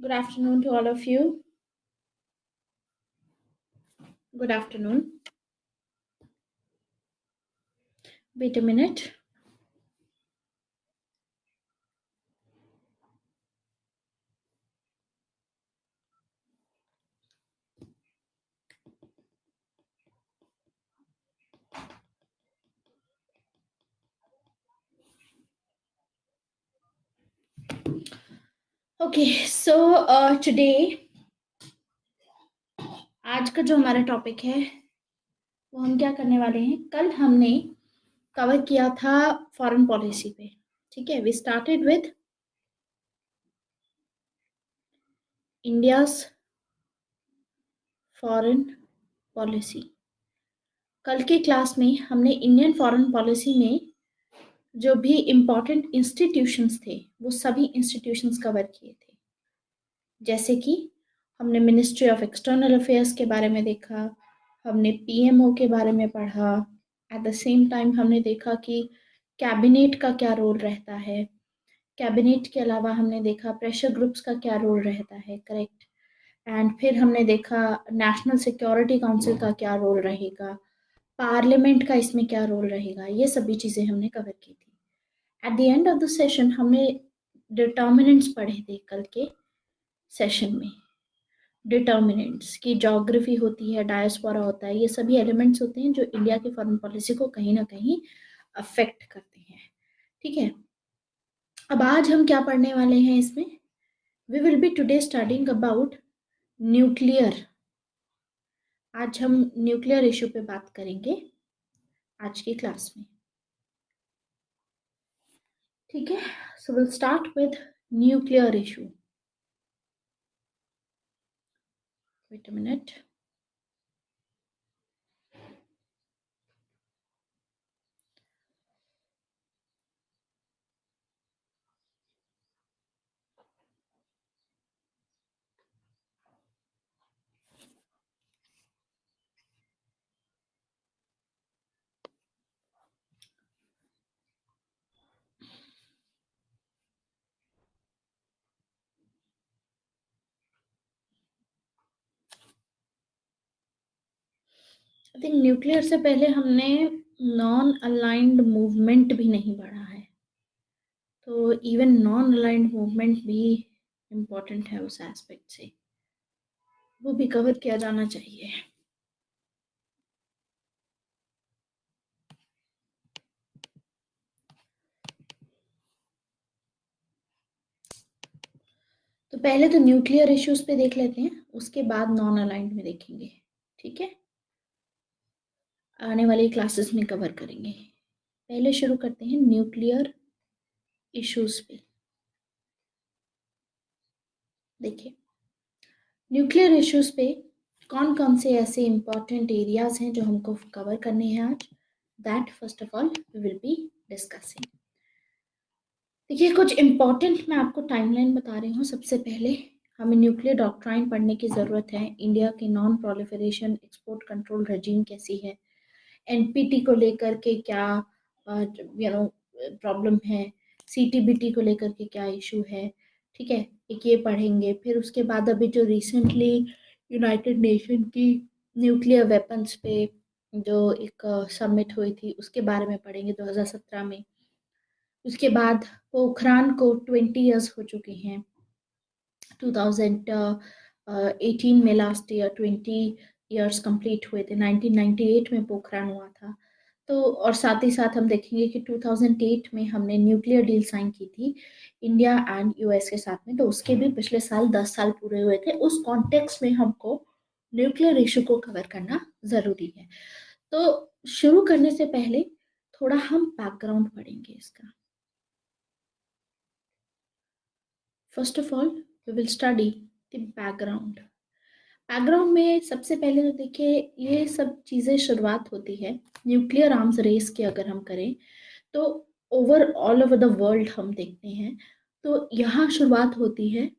Good afternoon to all of you. Good afternoon. Wait a minute. Okay, so today आज का जो हमारा topic है वो हम क्या करने वाले हैं। कल हमने कवर किया था फॉरेन पॉलिसी पे। ठीक है, we started with India's foreign policy. कल के क्लास में हमने इंडियन फॉरेन पॉलिसी में जो भी इम्पोर्टेंट इंस्टीट्यूशंस थे वो सभी इंस्टीट्यूशंस कवर किए थे। जैसे कि हमने मिनिस्ट्री ऑफ एक्सटर्नल अफेयर्स के बारे में देखा, हमने पीएमओ के बारे में पढ़ा। एट द सेम टाइम हमने देखा कि कैबिनेट का क्या रोल रहता है। कैबिनेट के अलावा हमने देखा प्रेशर ग्रुप्स का क्या रोल रहता है, करेक्ट। एंड फिर हमने देखा नेशनल सिक्योरिटी काउंसिल का क्या रोल रहेगा, पार्लियामेंट का इसमें क्या रोल रहेगा। ये सभी चीज़ें हमने कवर की थी। At the end of the session हमने डिटर्मिनेंट्स पढ़े थे कल के सेशन में। डिटर्मिनेंट्स की ज्योग्राफी होती है, डायस्पोरा होता है, ये सभी एलिमेंट्स होते हैं जो इंडिया की फॉरेन पॉलिसी को कहीं ना कहीं अफेक्ट करते हैं। ठीक है, अब आज हम क्या पढ़ने वाले हैं इसमें। We will be today studying about nuclear. आज हम न्यूक्लियर इशू पे बात करेंगे आज की क्लास में। ठीक है, so will start with nuclear issue. Wait a minute. I think nuclear से पहले हमने नॉन अलाइंड मूवमेंट भी नहीं पढ़ा है, तो इवन नॉन अलाइंड मूवमेंट भी इम्पोर्टेंट है उस एस्पेक्ट से, वो भी कवर किया जाना चाहिए। तो पहले तो न्यूक्लियर इश्यूज पे देख लेते हैं, उसके बाद नॉन अलाइंड में देखेंगे। ठीक है, आने वाली क्लासेस में कवर करेंगे। पहले शुरू करते हैं न्यूक्लियर इश्यूज पे। देखिए, न्यूक्लियर इश्यूज पे कौन कौन से ऐसे इंपॉर्टेंट एरियाज हैं जो हमको कवर करने हैं आज, that first of all we will be discussing. देखिए, कुछ इंपॉर्टेंट मैं आपको टाइमलाइन बता रही हूँ। सबसे पहले हमें न्यूक्लियर डॉक्ट्राइन पढ़ने की ज़रूरत है। इंडिया की नॉन प्रोलिफरेशन एक्सपोर्ट कंट्रोल रजीम कैसी है, एनपीटी को लेकर के क्या प्रॉब्लम है, सीटीबीटी को लेकर के क्या इशू है। ठीक है, एक ये पढ़ेंगे। फिर उसके बाद अभी जो रिसेंटली यूनाइटेड नेशन की न्यूक्लियर वेपन्स पे जो एक समिट हुई थी उसके बारे में पढ़ेंगे 2017 में। उसके बाद पोखरान को 20 ईयर्स हो चुके हैं। 2018 में लास्ट ईयर 20 ईयर्स कंप्लीट हुए थे। 1998 में पोखरान हुआ था। तो और साथ ही साथ हम देखेंगे कि 2008 में हमने न्यूक्लियर डील साइन की थी इंडिया एंड यूएस के साथ में, तो उसके भी पिछले साल 10 साल पूरे हुए थे। उस कॉन्टेक्स्ट में हमको न्यूक्लियर इशू को कवर करना ज़रूरी है। तो शुरू करने से पहले थोड़ा हम बैकग्राउंड पढ़ेंगे इसका। First of all we will study the background. Background में सबसे पहले तो देखिए, ये सब चीज़ें शुरुआत होती है न्यूक्लियर आर्म्स रेस की अगर हम करें तो over all over the world हम देखते हैं तो यहाँ शुरुआत होती है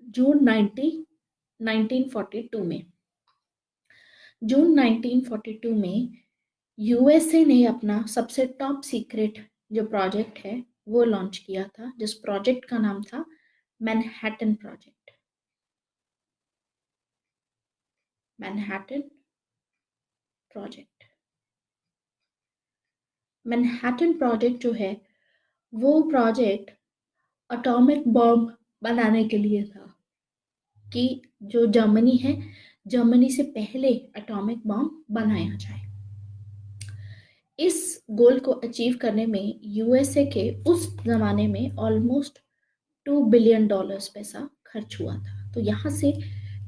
जून 1942 में। जून 1942 में यूएसए ने अपना सबसे टॉप सीक्रेट जो प्रोजेक्ट है वो लॉन्च किया था, जिस प्रोजेक्ट का नाम था Manhattan project. Manhattan project, Manhattan project जो है वो प्रोजेक्ट एटॉमिक बॉम्ब बनाने के लिए था, कि जो जर्मनी है, जर्मनी से पहले एटॉमिक बॉम्ब बनाया जाए। इस गोल को अचीव करने में यूएसए के उस जमाने में ऑलमोस्ट $2 बिलियन पैसा खर्च हुआ था। तो यहाँ से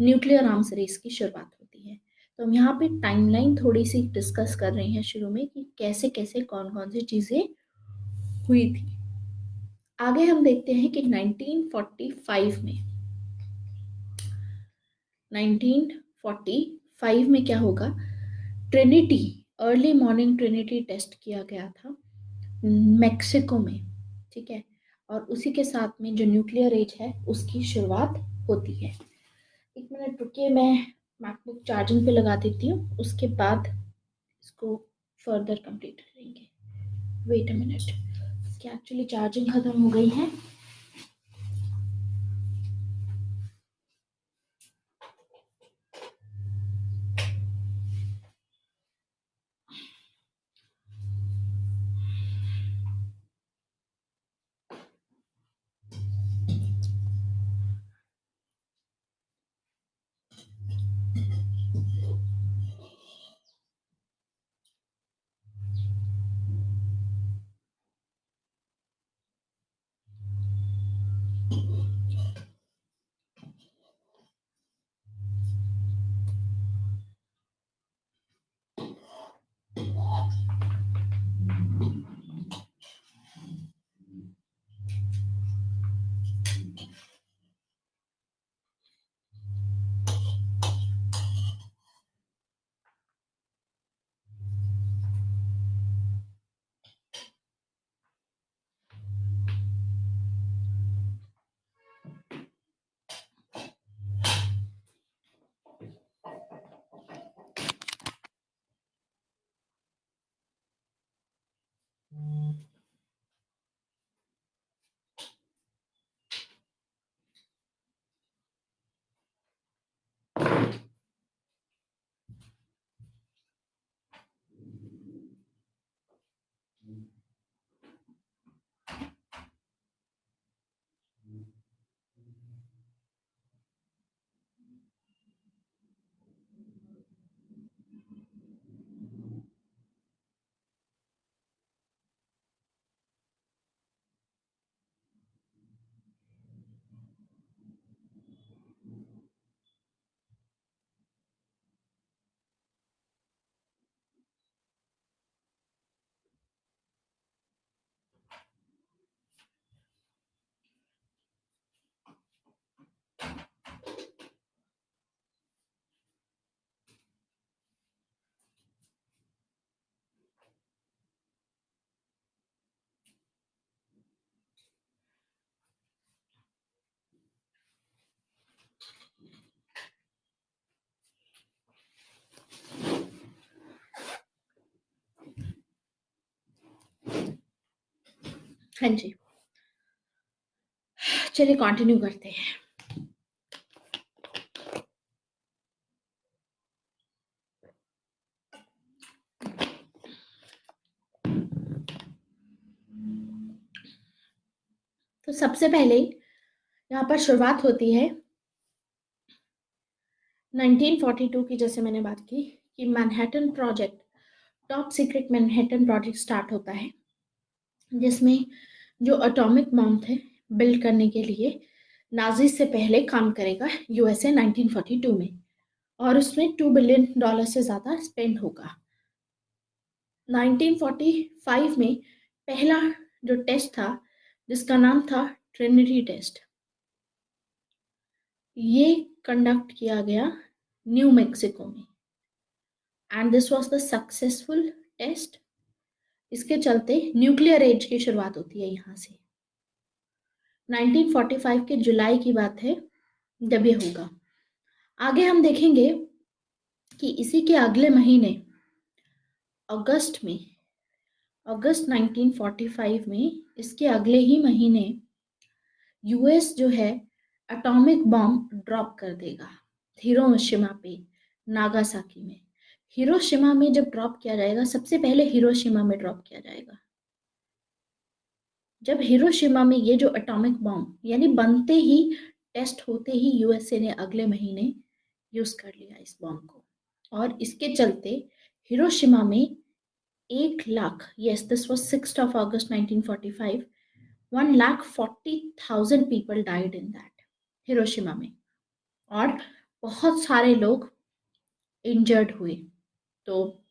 न्यूक्लियर आर्म्स रेस की शुरुआत होती है। तो हम यहाँ पे टाइमलाइन थोड़ी सी डिस्कस कर रहे हैं शुरू में, कि कैसे कैसे कौन कौन सी चीजें हुई थी। आगे हम देखते हैं कि 1945 में क्या होगा। Trinity, early morning Trinity test किया गया था मेक्सिको में, ठीक है। और उसी के साथ में जो न्यूक्लियर एज है उसकी शुरुआत होती है। एक मिनट रुकिए, मैं मैकबुक चार्जिंग पे लगा देती हूँ, उसके बाद इसको फर्दर कंप्लीट करेंगे। वेट अ मिनट, इसकी एक्चुअली चार्जिंग खत्म हो गई है। हाँ जी, चलिए कंटिन्यू करते हैं। तो सबसे पहले यहाँ पर शुरुआत होती है 1942 की, जैसे मैंने बात की कि Manhattan project, top secret Manhattan project start होता है, जिसमें जो एटॉमिक बॉम्ब थे बिल्ड करने के लिए नाजी से पहले काम करेगा यूएसए 1942 में, और उसमें $2 बिलियन से ज़्यादा स्पेंड होगा। 1945 में पहला जो टेस्ट था, जिसका नाम था ट्रिनिटी टेस्ट, ये कंडक्ट किया गया न्यू मेक्सिको में, and this was the successful test. इसके चलते न्यूक्लियर एज की शुरुआत होती है यहाँ से। 1945 के जुलाई की बात है जब ये होगा। आगे हम देखेंगे कि इसी के अगले महीने अगस्त में, अगस्त 1945 में, इसके अगले ही महीने यूएस जो है एटॉमिक बॉम्ब ड्रॉप कर देगा हिरोशिमा पे, नागासाकी में। हिरोशिमा में जब ड्रॉप किया जाएगा, सबसे पहले हिरोशिमा में ड्रॉप किया जाएगा। जब हिरोशिमा में ये जो एटॉमिक बॉम्ब यानी बनते ही, टेस्ट होते ही यूएसए ने अगले महीने यूज कर लिया इस बॉम्ब को, और इसके चलते हिरोशिमा में 1 lakh, yes this was 6 August 1945, 1,40,000 people died in that, Hiroshima में, और बहुत सारे लोग इंजर्ड हुए। तो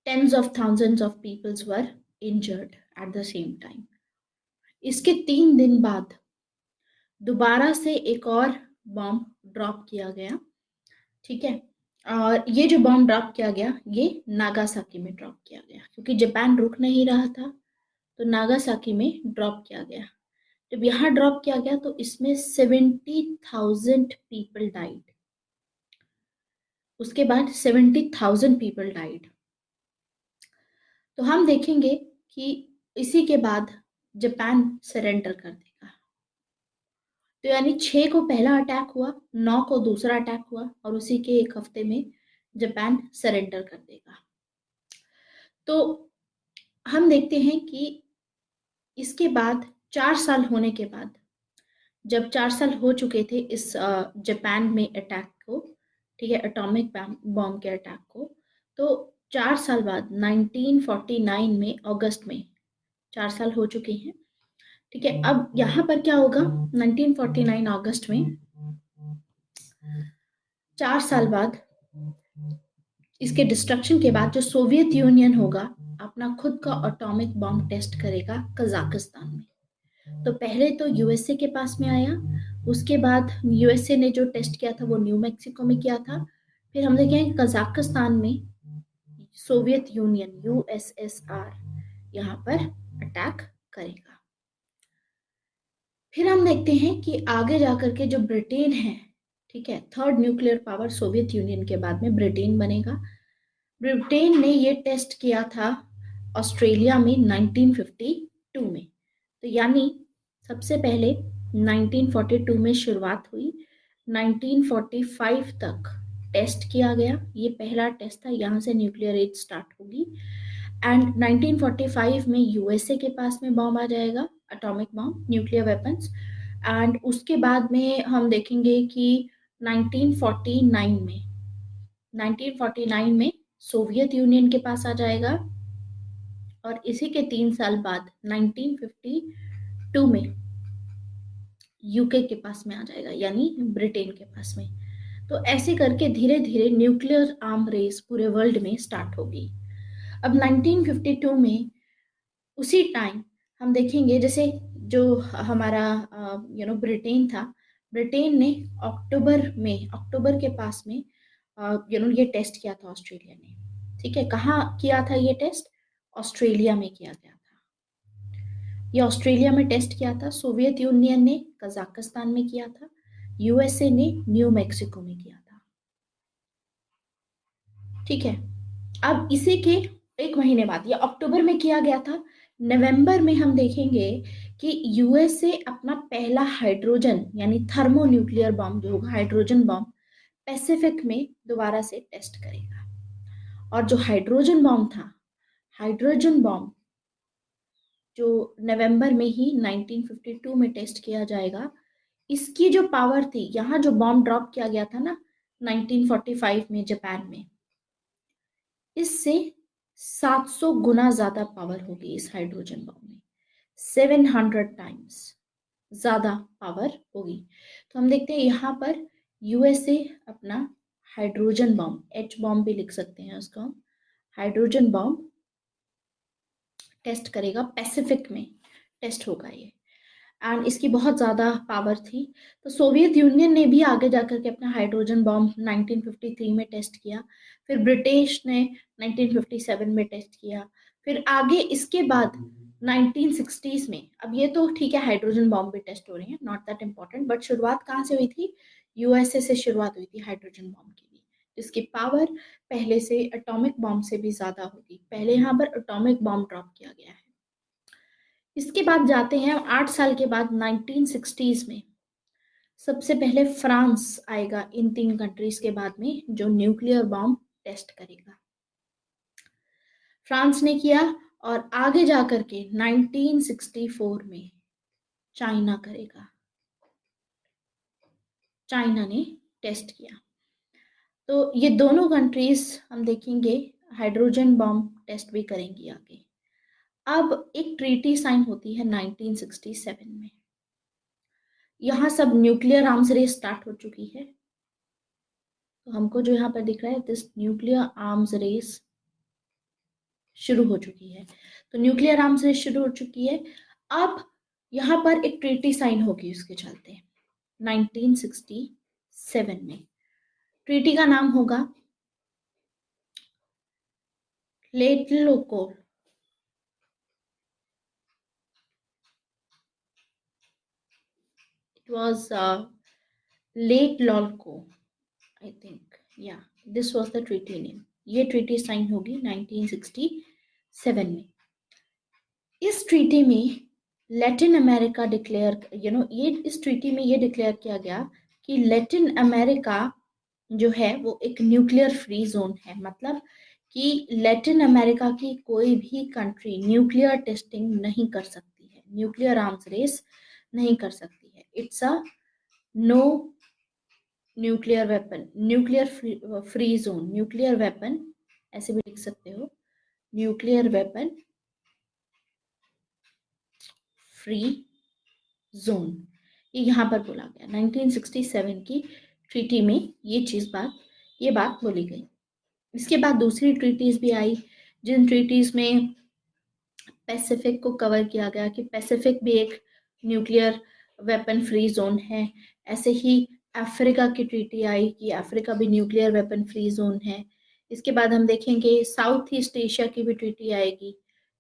tens of thousands of peoples were injured at the same time. इसके 3 दिन बाद दोबारा से एक और बॉम्ब ड्रॉप किया गया, ठीक है। और ये जो बॉम्ब ड्रॉप किया गया, ये नागासाकी में ड्रॉप किया गया, क्योंकि जापान रुक नहीं रहा था, तो नागासाकी में ड्रॉप किया गया। जब यहाँ ड्रॉप किया गया तो इसमें 70,000 पीपल डाइड। उसके बाद 70,000 पीपल डाइड। तो हम देखेंगे कि इसी के बाद जापान सरेंडर कर देगा। तो यानी 6 को पहला अटैक हुआ, 9 को दूसरा अटैक हुआ, और उसी के 1 हफ्ते में जापान सरेंडर कर देगा। तो हम देखते हैं कि इसके बाद 4 साल होने के बाद, जब 4 साल हो चुके थे इस जापान में अटैक को, ठीक है, एटॉमिक बॉम्ब के अटैक को, तो 4 साल बाद 1949 में अगस्त में 4 साल हो चुके हैं, ठीक है। अब यहाँ पर क्या होगा, 1949 अगस्त में 4 साल बाद, इसके डिस्ट्रक्शन के बाद, जो सोवियत यूनियन होगा अपना खुद का एटॉमिक बॉम्ब टेस्ट करेगा कजाकिस्तान में। तो पहले तो यूएसए के पास में आया, उसके बाद यूएसए ने जो टेस्ट किया था वो न्यू मैक्सिको में किया था, फिर हम देखेंगे कजाकिस्तान में सोवियत यूनियन यूएसएसआर यहाँ पर अटैक करेगा। फिर हम देखते हैं कि आगे जाकर के जो ब्रिटेन है, ठीक है, third nuclear power Soviet union के बाद में ब्रिटेन बनेगा। ब्रिटेन ने ये टेस्ट किया था ऑस्ट्रेलिया में 1952 में। तो यानी सबसे पहले 1942 में शुरुआत हुई, 1945 तक टेस्ट किया गया। ये पहला टेस्ट था, यहाँ से न्यूक्लियर एज स्टार्ट होगी। एंड 1945 में यूएसए के पास में बॉम्ब आ जाएगा, atomic bomb, nuclear weapons. And उसके बाद में हम देखेंगे कि 1949 में सोवियत यूनियन के पास आ जाएगा, और इसी के 3 साल बाद 1952 में यूके के पास में आ जाएगा, यानी ब्रिटेन के पास में। तो ऐसे करके धीरे धीरे न्यूक्लियर आर्म रेस पूरे वर्ल्ड में स्टार्ट होगी। अब 1952 में उसी टाइम हम देखेंगे, जैसे जो हमारा ब्रिटेन था, ब्रिटेन ने अक्टूबर के पास में ये टेस्ट किया था ऑस्ट्रेलिया ने, ठीक है। कहाँ किया था ये टेस्ट? ऑस्ट्रेलिया में किया गया था। ये ऑस्ट्रेलिया में टेस्ट किया था। सोवियत यूनियन ने कजाकिस्तान में किया था, यूएसए ने न्यू मैक्सिको में किया था, ठीक है। अब इसी के 1 महीने बाद, या अक्टूबर में किया गया था, नवंबर में हम देखेंगे कि यूएसए अपना पहला हाइड्रोजन यानी थर्मो न्यूक्लियर बॉम्ब जो होगा, हाइड्रोजन बॉम्ब, पैसिफिक में दोबारा से टेस्ट करेगा। और जो हाइड्रोजन बॉम्ब था, हाइड्रोजन बॉम्ब जो नवंबर में ही 1952 में टेस्ट किया जाएगा, इसकी जो पावर थी, यहाँ जो बॉम्ब ड्रॉप किया गया था ना 1945 में जापान में, इससे 700 गुना ज्यादा पावर होगी इस हाइड्रोजन बॉम्ब में, 700 टाइम्स ज्यादा पावर होगी। तो हम देखते हैं यहाँ पर यूएसए अपना हाइड्रोजन बॉम्ब, एच बॉम्ब भी लिख सकते हैं उसको, हाइड्रोजन बॉम्ब टेस्ट करेगा, पैसिफिक में टेस्ट होगा ये, एंड इसकी बहुत ज़्यादा पावर थी। तो सोवियत यूनियन ने भी आगे जाकर के अपना हाइड्रोजन बॉम्ब 1953 में टेस्ट किया, फिर ब्रिटिश ने 1957 में टेस्ट किया, फिर आगे इसके बाद 1960s में, अब ये तो ठीक है हाइड्रोजन बॉम्ब भी टेस्ट हो रही है, नॉट दैट इम्पॉर्टेंट, बट शुरुआत कहाँ से हुई थी? यूएसए से शुरुआत हुई थी हाइड्रोजन बॉम्ब की भी, जिसकी पावर पहले से एटॉमिक बॉम्ब से भी ज़्यादा होगी। पहले यहाँ पर एटॉमिक बॉम्ब ड्रॉप किया गया है। इसके बाद जाते हैं 8 साल के बाद 1960s में, सबसे पहले फ्रांस आएगा इन 3 कंट्रीज के बाद में जो न्यूक्लियर बॉम्ब टेस्ट करेगा। फ्रांस ने किया और आगे जाकर के 1964 में चाइना करेगा। चाइना ने टेस्ट किया। तो ये दोनों कंट्रीज हम देखेंगे हाइड्रोजन बॉम्ब टेस्ट भी करेंगी आगे। अब एक ट्रीटी साइन होती है 1967 में। यहाँ सब न्यूक्लियर आर्म्स रेस स्टार्ट हो चुकी है। तो हमको जो यहाँ पर दिख रहा है दिस न्यूक्लियर आर्म्स रेस शुरू हो चुकी है। तो न्यूक्लियर आर्म्स रेस शुरू हो चुकी है। अब यहाँ पर एक ट्रीटी साइन होगी उसके चलते 1967 में। ट्रीटी का नाम होगा tlatelolco। It was Tlatelolco, I think. Yeah, this was the treaty name. ये ट्रीटी साइन होगी 1967 में। इस ट्रीटी में लैटिन अमेरिका डिक्लेयर ये इस ट्रीटी में ये डिक्लेयर किया गया कि लैटिन अमेरिका जो है वो एक न्यूक्लियर फ्री जोन है। मतलब कि लैटिन अमेरिका की कोई भी कंट्री न्यूक्लियर टेस्टिंग नहीं कर सकती है, न्यूक्लियर आर्म्स रेस नहीं कर सकती है। It's a no nuclear weapon, nuclear free zone, nuclear weapon ऐसे भी लिख सकते हो, न्यूक्लियर वेपन फ्री जोन। ये यहाँ पर बोला गया 1967 की ट्रीटी में ये बात बोली गई। इसके बाद दूसरी ट्रीटीज भी आई जिन ट्रीटीज में पैसिफिक को कवर किया गया कि पैसिफिक भी एक न्यूक्लियर वेपन फ्री जोन है। ऐसे ही अफ्रीका की ट्रीटी आई कि अफ्रीका भी न्यूक्लियर वेपन फ्री जोन है। इसके बाद हम देखेंगे साउथ ईस्ट एशिया की भी ट्रीटी आएगी,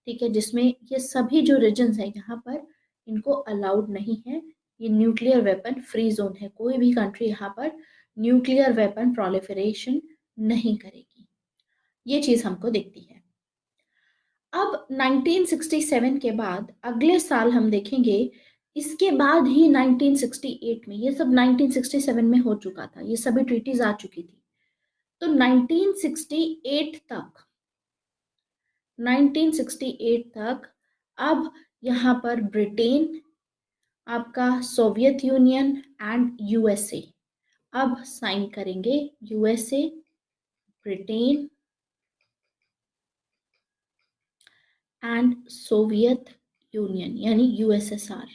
ठीक है, जिसमें ये सभी जो रीजन्स हैं यहाँ पर इनको अलाउड नहीं है, ये न्यूक्लियर वेपन फ्री जोन है। कोई भी कंट्री यहाँ पर न्यूक्लियर वेपन प्रोलिफरेशन नहीं करेगी। ये चीज हमको दिखती है। अब 1967 के बाद अगले साल हम देखेंगे, इसके बाद ही 1968 में, ये सब 1967 में हो चुका था, ये सभी ट्रीटीज आ चुकी थी। तो 1968 तक अब यहाँ पर ब्रिटेन, आपका सोवियत यूनियन एंड यूएसए अब साइन करेंगे। USA, Britain and Soviet Union यानी USSR,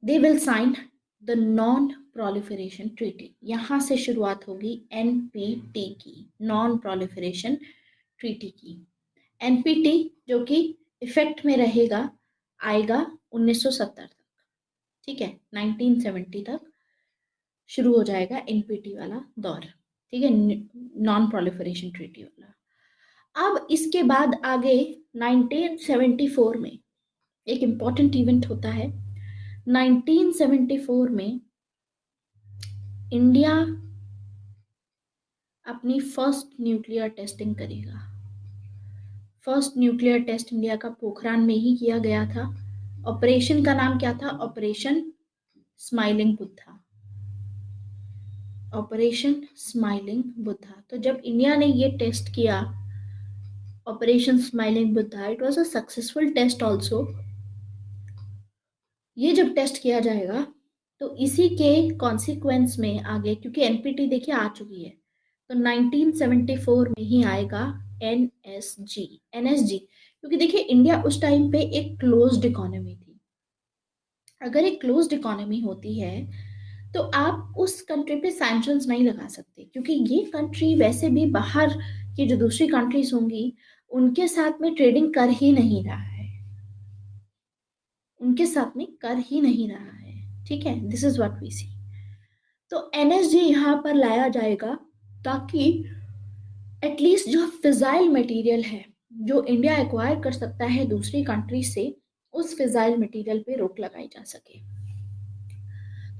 they will sign the non proliferation treaty. यहां से शुरुआत होगी एनपीटी की, नॉन प्रोलिफरेशन ट्रीटी की। एनपीटी जो कि इफेक्ट में रहेगा, आएगा 1970 तक, ठीक है, 1970 तक शुरू हो जाएगा एनपीटी वाला दौर, ठीक है, नॉन प्रोलिफरेशन ट्रीटी वाला। अब इसके बाद आगे 1974 में एक इंपॉर्टेंट इवेंट होता है। 1974 में इंडिया अपनी फर्स्ट न्यूक्लियर टेस्टिंग करेगा। फर्स्ट न्यूक्लियर टेस्ट इंडिया का पोखरान में ही किया गया था। ऑपरेशन का नाम क्या था? Operation smiling Buddha. Operation smiling Buddha. तो जब इंडिया ने ये टेस्ट किया operation smiling Buddha, it was a successful test also. ये जब टेस्ट किया जाएगा तो इसी के कॉन्सिक्वेंस में आगे, क्योंकि एनपीटी देखिए आ चुकी है, तो 1974 में ही आएगा एनएसजी। एनएसजी क्योंकि देखिए इंडिया उस टाइम पे एक क्लोज्ड इकोनॉमी थी। अगर एक क्लोज्ड इकोनॉमी होती है तो आप उस कंट्री पे सैंक्शंस नहीं लगा सकते, क्योंकि ये कंट्री वैसे भी बाहर की जो दूसरी कंट्रीज होंगी उनके साथ में ट्रेडिंग कर ही नहीं रहा है, उनके साथ में कर ही नहीं रहा है, ठीक है, दिस इज व्हाट वी सी। तो एनएसजी यहाँ पर लाया जाएगा ताकि एटलीस्ट जो फिजाइल मटेरियल है जो इंडिया एक्वायर कर सकता है दूसरी कंट्री से, उस फिजाइल मटेरियल पे रोक लगाई जा सके।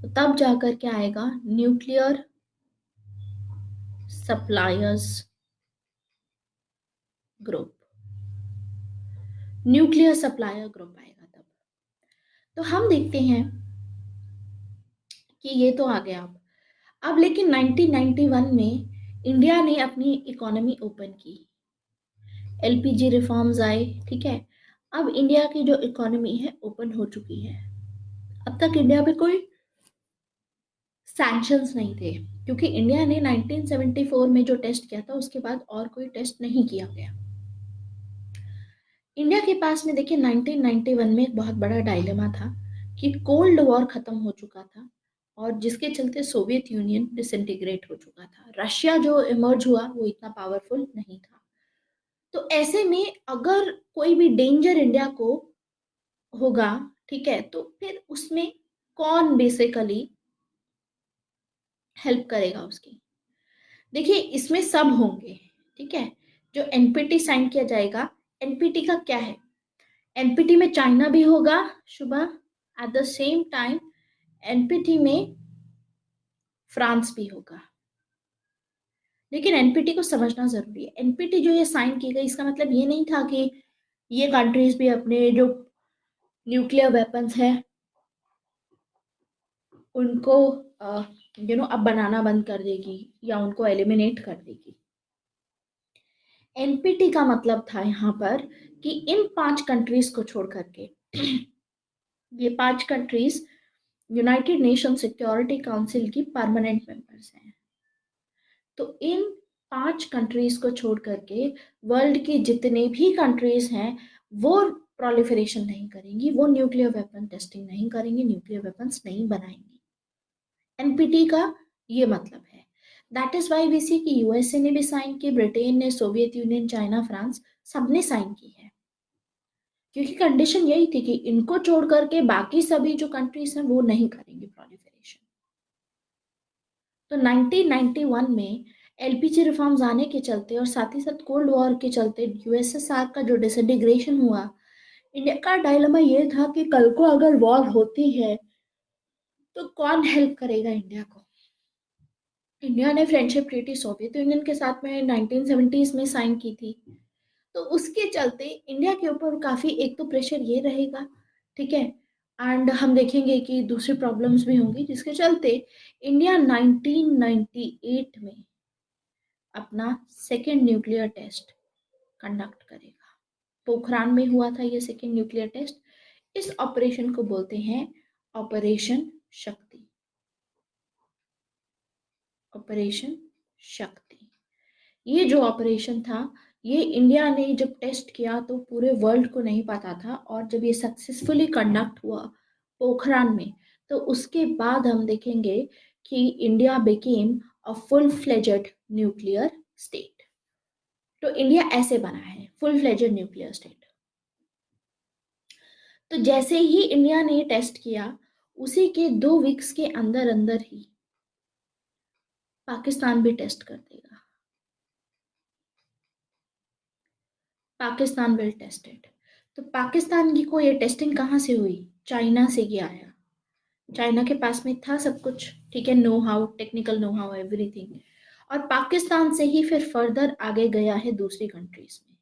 तो तब जाकर के आएगा nuclear suppliers group, nuclear supplier group आएगा तब। तो हम देखते हैं कि ये तो आ गया अब लेकिन 1991 में इंडिया ने अपनी इकोनॉमी ओपन की, एलपीजी रिफॉर्म्स आए, ठीक है। अब इंडिया की जो इकोनॉमी है ओपन हो चुकी है। अब तक इंडिया पे कोई सैंक्शंस नहीं थे, क्योंकि इंडिया ने 1974 में जो टेस्ट किया था उसके बाद और कोई टेस्ट नहीं किया गया। इंडिया के पास में देखिए 1991 में एक बहुत बड़ा डायलेमा था कि कोल्ड वॉर खत्म हो चुका था और जिसके चलते सोवियत यूनियन डिसइंटीग्रेट हो चुका था। रशिया जो इमर्ज हुआ वो इतना पावरफुल नहीं था। तो ऐसे में अगर कोई भी डेंजर इंडिया को होगा, ठीक है, तो फिर उसमें कौन बेसिकली हेल्प करेगा उसकी। देखिए इसमें सब होंगे, ठीक है। जो एनपीटी साइन किया जाएगा, एनपीटी का क्या है, एनपीटी में चाइना भी होगा शुभा, at the same time NPT में फ्रांस भी होगा। लेकिन एनपीटी को समझना जरूरी है, एनपीटी जो ये साइन की गई इसका मतलब ये नहीं था कि ये कंट्रीज भी अपने जो न्यूक्लियर वेपन्स है उनको अब बनाना बंद कर देगी या उनको एलिमिनेट कर देगी। एनपीटी का मतलब था यहाँ पर कि इन 5 कंट्रीज को छोड़ करके ये 5 countries United nation security council की परमानेंट मेंबर्स हैं। तो इन 5 कंट्रीज को छोड़ करके वर्ल्ड की जितने भी कंट्रीज हैं वो प्रोलिफरेशन नहीं करेंगी, वो न्यूक्लियर वेपन टेस्टिंग नहीं करेंगी, न्यूक्लियर वेपन्स नहीं बनाएंगी। एनपीटी का ये मतलब है। दैट इज वाई वी सी कि यूएसए ने भी साइन की, ब्रिटेन ने, सोवियत यूनियन, चाइना, फ्रांस सबने साइन की है, क्योंकि कंडीशन यही थी कि इनको छोड़ करके बाकी सभी जो कंट्रीज हैं वो नहीं करेंगे प्रोलिफरेशन। तो 1991 में एलपीजी रिफॉर्म्स आने के चलते और साथ ही साथ कोल्ड वॉर के चलते यूएसएसआर का जो डिसइंटीग्रेशन हुआ, इंडिया का डायलेमा ये था कि कल को अगर वॉर होती है तो कौन हेल्प करेगा इंडिया को। इंडिया ने फ्रेंडशिप ट्रीटी सोवियत यूनियन के साथ में 1970s में साइन की थी, तो उसके चलते इंडिया के ऊपर काफी एक तो प्रेशर ये रहेगा, ठीक है। एंड हम देखेंगे कि दूसरी प्रॉब्लम्स भी होंगी जिसके चलते इंडिया 1998 में अपना सेकेंड न्यूक्लियर टेस्ट कंडक्ट करेगा। पोखरान में हुआ था ये सेकेंड न्यूक्लियर टेस्ट। इस ऑपरेशन को बोलते हैं ऑपरेशन शक्ति। ऑपरेशन शक्ति, ये जो ऑपरेशन था ये इंडिया ने जब टेस्ट किया तो पूरे वर्ल्ड को नहीं पता था, और जब ये सक्सेसफुली कंडक्ट हुआ पोखरान में तो उसके बाद हम देखेंगे कि India became a full fledged nuclear state. तो इंडिया ऐसे बना है फुल फ्लेजेड न्यूक्लियर स्टेट। तो जैसे ही इंडिया ने टेस्ट किया उसी के 2 वीक्स के अंदर अंदर ही पाकिस्तान भी टेस्ट कर देगा। Pakistan will tested. तो पाकिस्तान की को ये टेस्टिंग कहाँ से हुई, चाइना से ही आया। चाइना के पास में था सब कुछ, ठीक है, know how, technical know how, everything. और पाकिस्तान से ही फिर फर्दर आगे गया है दूसरी कंट्रीज में।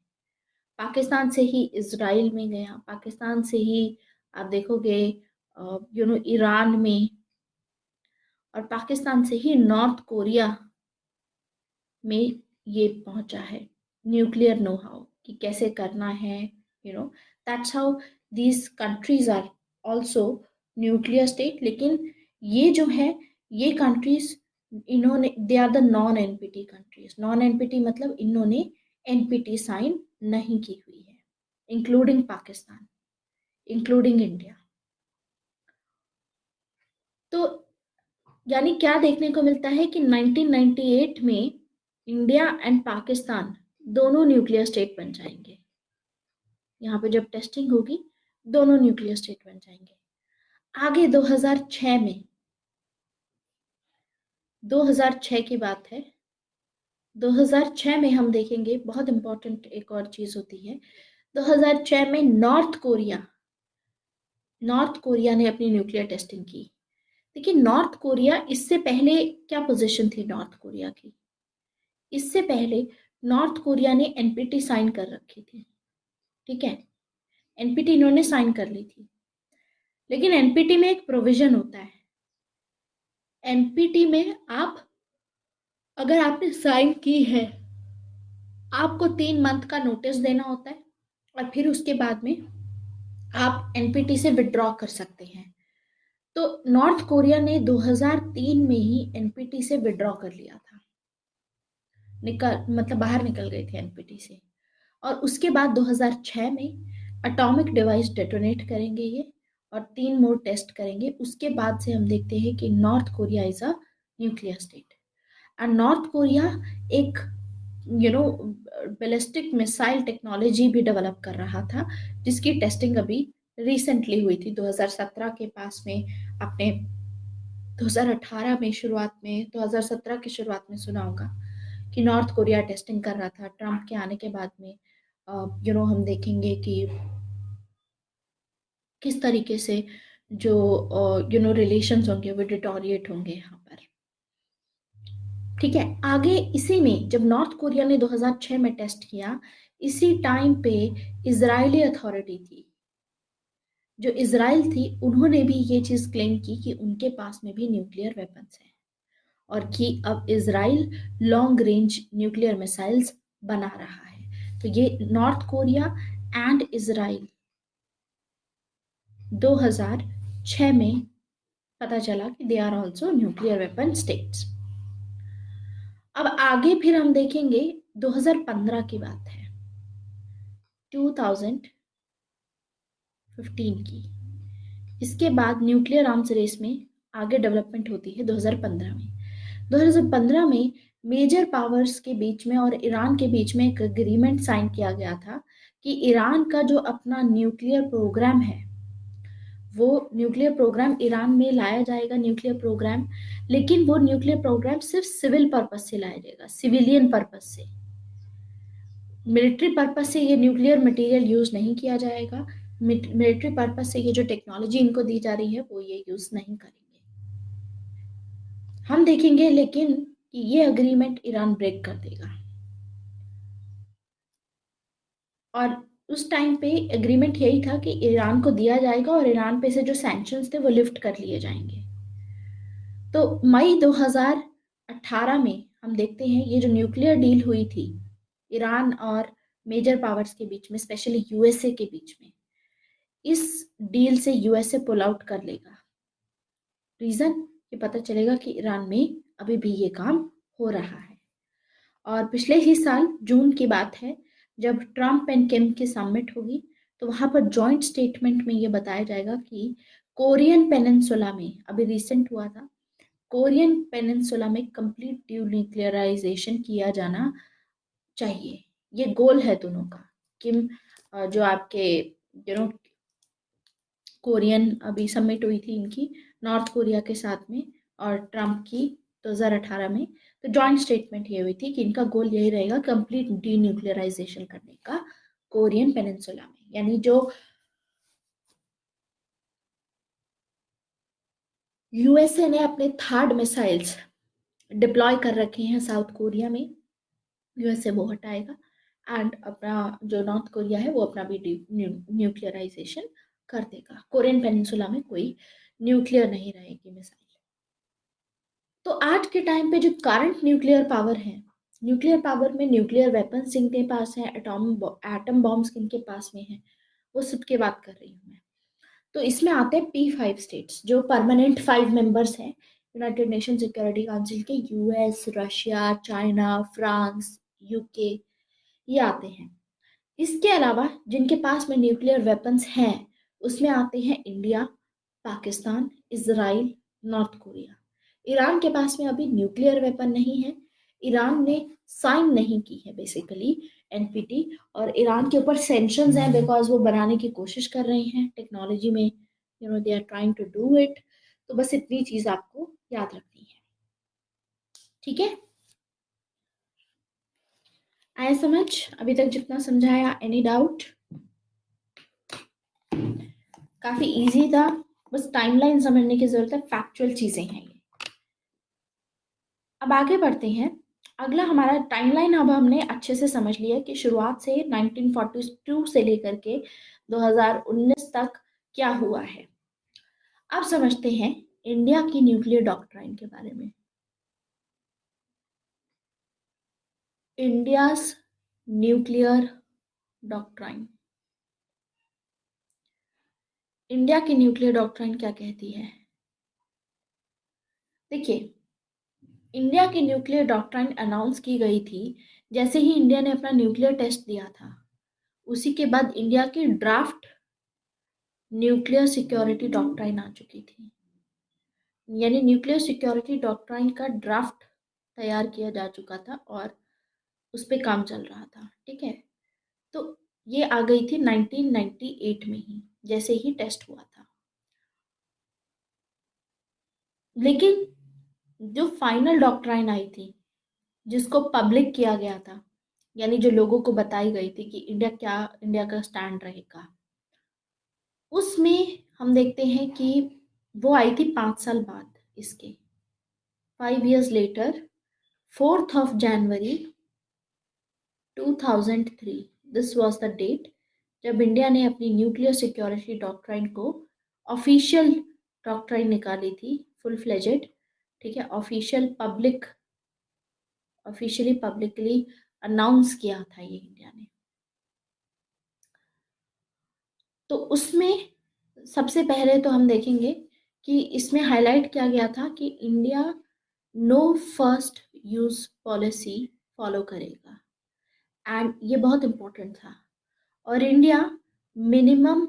पाकिस्तान से ही इसराइल में गया, पाकिस्तान से ही आप देखोगे ईरान में, और पाकिस्तान से ही नॉर्थ कोरिया में ये पहुंचा है न्यूक्लियर नो हाउ कि कैसे करना है। That's how these countries are also nuclear state. लेकिन ये जो है ये कंट्रीज इन्होंने they are the non NPT countries. Non NPT मतलब इन्होंने एनपीटी साइन नहीं की हुई है, इंक्लूडिंग पाकिस्तान, इंक्लूडिंग इंडिया। तो यानी क्या देखने को मिलता है कि 1998 में इंडिया एंड पाकिस्तान दोनों न्यूक्लियर स्टेट बन जाएंगे। यहाँ पे जब टेस्टिंग होगी दोनों न्यूक्लियर स्टेट बन जाएंगे। आगे 2006 में, 2006 की बात है, 2006 में हम देखेंगे बहुत इंपॉर्टेंट एक और चीज होती है। 2006 में नॉर्थ कोरिया ने अपनी न्यूक्लियर टेस्टिंग की। देखिए नॉर्थ कोरिया, इससे पहले क्या पोजीशन थी नॉर्थ कोरिया की, इससे पहले नॉर्थ कोरिया ने एनपीटी साइन कर रखी थी, ठीक है, एनपीटी इन्होंने साइन कर ली थी। लेकिन एनपीटी में एक प्रोविजन होता है, एनपीटी में आप, अगर आपने साइन की है, आपको 3 मंथ का नोटिस देना होता है और फिर उसके बाद में आप एनपीटी से विड्रॉ कर सकते हैं। तो नॉर्थ कोरिया ने 2003 में ही एनपीटी से विड्रॉ कर लिया था, निकल मतलब बाहर निकल गए थे एनपीटी से। और उसके बाद 2006 में अटॉमिक डिवाइस डेटोनेट करेंगे ये, और 3 मोर टेस्ट करेंगे। उसके बाद से हम देखते हैं कि north Korea is a nuclear state. And north Korea एक बैलिस्टिक मिसाइल टेक्नोलॉजी भी डेवलप कर रहा था, जिसकी टेस्टिंग अभी रिसेंटली हुई थी 2017 के पास में। आपने 2018 में शुरुआत में, 2017 की शुरुआत में सुना होगा कि नॉर्थ कोरिया टेस्टिंग कर रहा था। ट्रम्प के आने के बाद में हम देखेंगे कि किस तरीके से जो रिलेशंस होंगे वो डिटोरिएट होंगे यहाँ पर। ठीक है, आगे इसी में जब नॉर्थ कोरिया ने 2006 में टेस्ट किया, इसी टाइम पे इजरायली अथॉरिटी थी, जो इजराइल थी, उन्होंने भी ये चीज क्लेम की कि उनके पास में भी न्यूक्लियर वेपन्स हैं और कि अब Israel long range nuclear missiles बना रहा है। तो ये नॉर्थ कोरिया एंड इजराइल 2006 में पता चला कि they are also nuclear weapon states. अब आगे फिर हम देखेंगे 2015 की बात है, 2015 की। इसके बाद न्यूक्लियर आर्म्स रेस में आगे डेवलपमेंट होती है 2015 में। 2015 में मेजर पावर्स के बीच में और ईरान के बीच में एक एग्रीमेंट साइन किया गया था कि ईरान का जो अपना न्यूक्लियर प्रोग्राम है, वो न्यूक्लियर प्रोग्राम ईरान में लाया जाएगा, न्यूक्लियर प्रोग्राम, लेकिन वो न्यूक्लियर प्रोग्राम सिर्फ सिविल पर्पस से लाया जाएगा, सिविलियन पर्पस से। मिलिट्री पर्पस से ये न्यूक्लियर मटेरियल यूज नहीं किया जाएगा। मिलिट्री पर्पस से ये जो टेक्नोलॉजी इनको दी जा रही है वो ये यूज नहीं करेंगे। हम देखेंगे लेकिन कि ये अग्रीमेंट ईरान ब्रेक कर देगा, और उस टाइम पे एग्रीमेंट यही था कि ईरान को दिया जाएगा और ईरान पे से जो सैंक्शंस थे वो लिफ्ट कर लिए जाएंगे। तो मई 2018 में हम देखते हैं ये जो न्यूक्लियर डील हुई थी ईरान और मेजर पावर्स के बीच में, स्पेशली यूएसए के बीच में, इस डील से यूएसए पुल आउट कर लेगा। रीजन ये पता चलेगा कि ईरान में अभी भी ये काम हो रहा है। और पिछले ही साल जून की बात है, जब ट्रम्प एंड किम की समिट होगी, तो वहां पर जॉइंट स्टेटमेंट में ये बताया जाएगा कि कोरियन पेनिनसुला में, अभी रिसेंट हुआ था, कोरियन पेनिनसुला में कंप्लीट न्यूक्लियराइजेशन किया जाना चाहिए। ये गोल है दोनों का। किम जो आपके कोरियन अभी समिट हुई थी इनकी नॉर्थ कोरिया के साथ में, और ट्रम्प की 2018 में, तो जॉइंट स्टेटमेंट ये हुई थी कि इनका गोल यही रहेगा कंप्लीट डीन्यूक्लियराइजेशन करने का कोरियन पेनिनसुला में। यानी जो यूएसए ने अपने थर्ड मिसाइल्स डिप्लॉय कर रखे हैं साउथ कोरिया में, यूएसए वो हटाएगा, एंड अपना जो नॉर्थ कोरिया है वो अपना भी न्यूक्लियराइजेशन कर देगा। कोरियन पेनिनसुला में कोई न्यूक्लियर नहीं रहेगी मिसाइल। तो आज के टाइम पे जो करंट न्यूक्लियर पावर है, न्यूक्लियर पावर में न्यूक्लियर वेपन्स जिनके पास है, एटम बॉम्ब्स किनके पास में है, वो सबकी बात कर रही हूँ मैं। तो इसमें आते हैं P5 स्टेट्स, जो परमानेंट 5 मेंबर्स हैं यूनाइटेड नेशन सिक्योरिटी काउंसिल के, US, Russia, China, France, UK, ये आते हैं। इसके अलावा जिनके पास में न्यूक्लियर वेपन्स हैं, उसमें आते हैं India, Pakistan, Israel, north Korea. Iran के पास में अभी न्यूक्लियर वेपन नहीं है, ईरान ने साइन नहीं की है बेसिकली एनपीटी, और ईरान के ऊपर सेंक्शंस हैं बिकॉज वो बनाने की कोशिश कर रहे हैं टेक्नोलॉजी में, they are trying to do it. तो बस इतनी चीज आपको याद रखनी है। ठीक है, आया समझ अभी तक जितना समझाया? Any doubt? काफी इजी था, बस टाइमलाइन समझने की जरूरत है, फैक्चुअल चीजें हैं ये। अब आगे बढ़ते हैं। अगला हमारा टाइमलाइन अब हमने अच्छे से समझ लिया कि शुरुआत से 1942 से लेकर के 2019 तक क्या हुआ है। अब समझते हैं इंडिया की न्यूक्लियर डॉक्ट्राइन के बारे में। India's nuclear doctrine. इंडिया की न्यूक्लियर डॉक्ट्राइन क्या कहती है? देखिए, इंडिया की न्यूक्लियर डॉक्ट्राइन अनाउंस की गई थी जैसे ही इंडिया ने अपना न्यूक्लियर टेस्ट दिया था। उसी के बाद इंडिया की ड्राफ्ट न्यूक्लियर सिक्योरिटी डॉक्ट्राइन आ चुकी थी। यानी न्यूक्लियर सिक्योरिटी डॉक्ट्राइन का ड्राफ्ट तैयार किया जा चुका था और उस पर काम चल रहा था। ठीक है, तो ये आ गई थी 1998 में ही, जैसे ही टेस्ट हुआ था। लेकिन जो फाइनल डॉक्ट्राइन आई थी, जिसको पब्लिक किया गया था, यानी जो लोगों को बताई गई थी कि इंडिया का स्टैंड रहेगा, उसमें हम देखते हैं कि वो आई थी 5 साल बाद इसके। 5 years later, 4th of January 2003, this was the date जब इंडिया ने अपनी न्यूक्लियर सिक्योरिटी डॉक्ट्राइन को ऑफिशियल डॉक्ट्राइन निकाली थी, फुल फ्लेजेड। ठीक है, ऑफिशियली पब्लिकली अनाउंस किया था ये इंडिया ने। तो उसमें सबसे पहले तो हम देखेंगे कि इसमें हाईलाइट किया गया था कि India no first use policy follow करेगा, एंड ये बहुत इंपॉर्टेंट था। और India minimum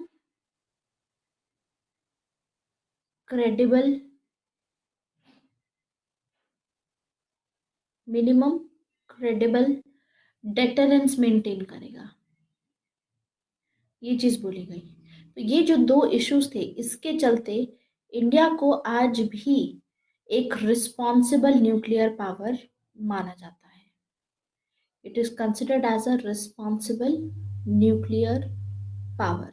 credible minimum credible deterrence maintain करेगा, ये चीज बोली गई। तो ये जो दो इश्यूज थे, इसके चलते इंडिया को आज भी एक रिस्पॉन्सिबल न्यूक्लियर पावर माना जाता है। It is considered as a responsible nuclear power.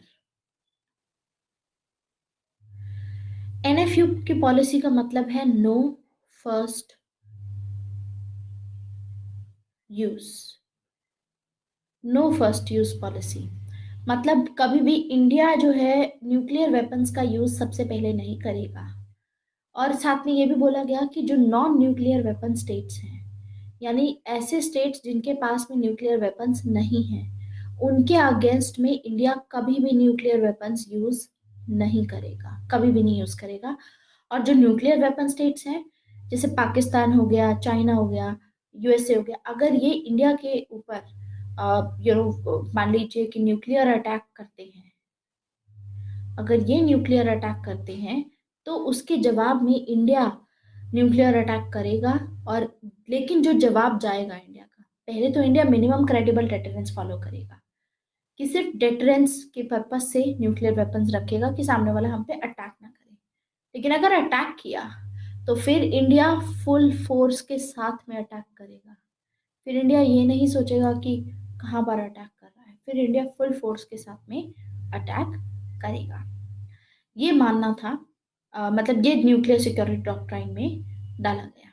NFU की पॉलिसी का मतलब है no first use. No first use policy मतलब कभी भी इंडिया जो है न्यूक्लियर वेपन्स का यूज सबसे पहले नहीं करेगा। और साथ में ये भी बोला गया कि जो नॉन न्यूक्लियर वेपन स्टेट्स हैं, यानी ऐसे स्टेट्स जिनके पास में न्यूक्लियर वेपन्स नहीं हैं, उनके अगेंस्ट में इंडिया कभी भी न्यूक्लियर वेपन्स यूज नहीं करेगा, कभी भी नहीं यूज करेगा। और जो न्यूक्लियर वेपन स्टेट्स हैं, जैसे पाकिस्तान हो गया, चाइना हो गया, यूएसए हो गया, अगर ये इंडिया के ऊपर मान लीजिए कि न्यूक्लियर अटैक करते हैं, अगर ये न्यूक्लियर अटैक करते हैं तो उसके जवाब में इंडिया न्यूक्लियर अटैक करेगा। और लेकिन जो जवाब जाएगा इंडिया का, पहले तो India minimum credible deterrence follow करेगा कि सिर्फ डेटरेंस के पर्पज से न्यूक्लियर वेपन्स रखेगा कि सामने वाला हम पे अटैक ना करे। लेकिन अगर अटैक किया तो फिर इंडिया फुल फोर्स के साथ में अटैक करेगा। फिर इंडिया ये नहीं सोचेगा कि कहाँ पर अटैक कर रहा है, फिर इंडिया फुल फोर्स के साथ में अटैक करेगा। ये मानना था, मतलब ये न्यूक्लियर सिक्योरिटी डॉक्ट्राइन में डाला गया।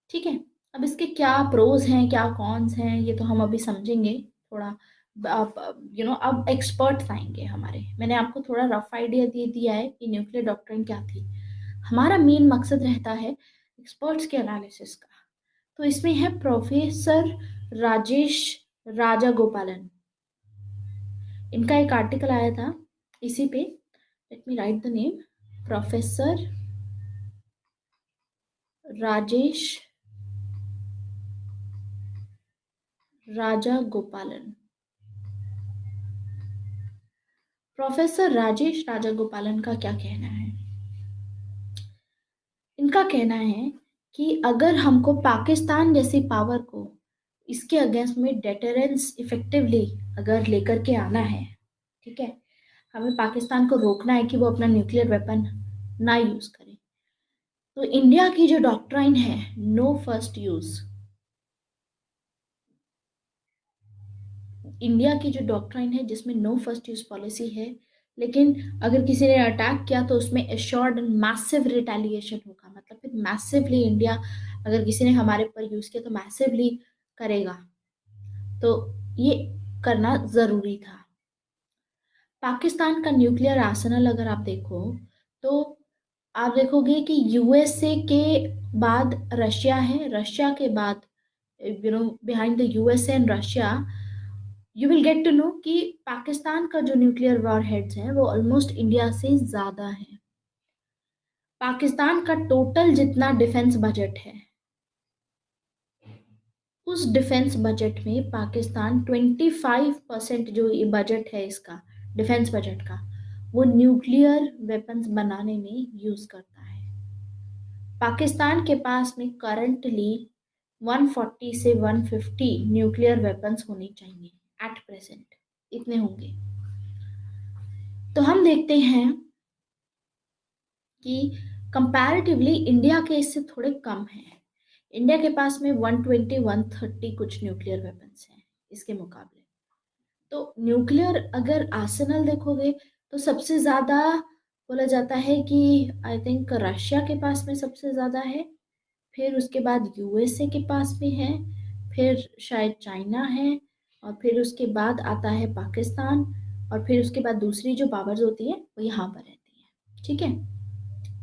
ठीक है, अब इसके क्या प्रोज हैं क्या कॉन्स हैं ये तो हम अभी समझेंगे थोड़ा। अब एक्सपर्ट्स आएंगे हमारे। मैंने आपको थोड़ा रफ आइडिया दे दिया है कि न्यूक्लियर डॉक्ट्राइन क्या थी। हमारा मेन मकसद रहता है एक्सपर्ट्स के एनालिसिस का। तो इसमें है प्रोफेसर राजेश राजागोपालन। इनका एक आर्टिकल आया था इसी पे, let me write the name, professor Rajesh Rajagopalan. Professor Rajesh Rajagopalan का क्या कहना है? इनका कहना है कि अगर हमको पाकिस्तान जैसी पावर को इसके अगेंस्ट में डेटरेंस इफेक्टिवली अगर लेकर के आना है, ठीक है, हमें पाकिस्तान को रोकना है कि वो अपना न्यूक्लियर वेपन ना यूज करे, तो इंडिया की जो डॉक्ट्राइन है नो फर्स्ट यूज, इंडिया की जो डॉक्ट्राइन है जिसमें नो फर्स्ट यूज पॉलिसी है, लेकिन अगर किसी ने अटैक किया तो उसमें एश्योर्ड एंड मैसिव रिटेलिएशन होगा। मतलब फिर मैसिवली इंडिया, अगर किसी ने हमारे ऊपर यूज किया तो मैसिवली करेगा। तो ये करना जरूरी था। पाकिस्तान का न्यूक्लियर आर्सेनल अगर आप देखो तो आप देखोगे कि यूएसए के बाद रशिया है, रशिया के बाद behind the USA and Russia, you will get to know कि पाकिस्तान का जो न्यूक्लियर वॉर हेड्स है वो ऑलमोस्ट इंडिया से ज्यादा है। पाकिस्तान का टोटल जितना डिफेंस बजट है, उस डिफेंस बजट में पाकिस्तान 25% जो ये बजट है इसका, डिफेंस बजट का, वो न्यूक्लियर वेपन्स बनाने में यूज करता है। पाकिस्तान के पास में करंटली 140 से 150 न्यूक्लियर वेपन्स होने चाहिए एट प्रेजेंट, इतने होंगे। तो हम देखते हैं कि कंपैरेटिवली इंडिया के इससे थोड़े कम हैं। इंडिया के पास में 120 130 कुछ न्यूक्लियर वेपन्स हैं इसके मुकाबले। तो न्यूक्लियर अगर आर्सेनल देखोगे तो सबसे ज्यादा बोला जाता है कि आई थिंक रशिया के पास में सबसे ज्यादा है, फिर उसके बाद यूएसए के पास में है, फिर शायद चाइना है, और फिर उसके बाद आता है पाकिस्तान, और फिर उसके बाद दूसरी जो पावर्स होती है वो यहाँ पर रहती है। ठीक है,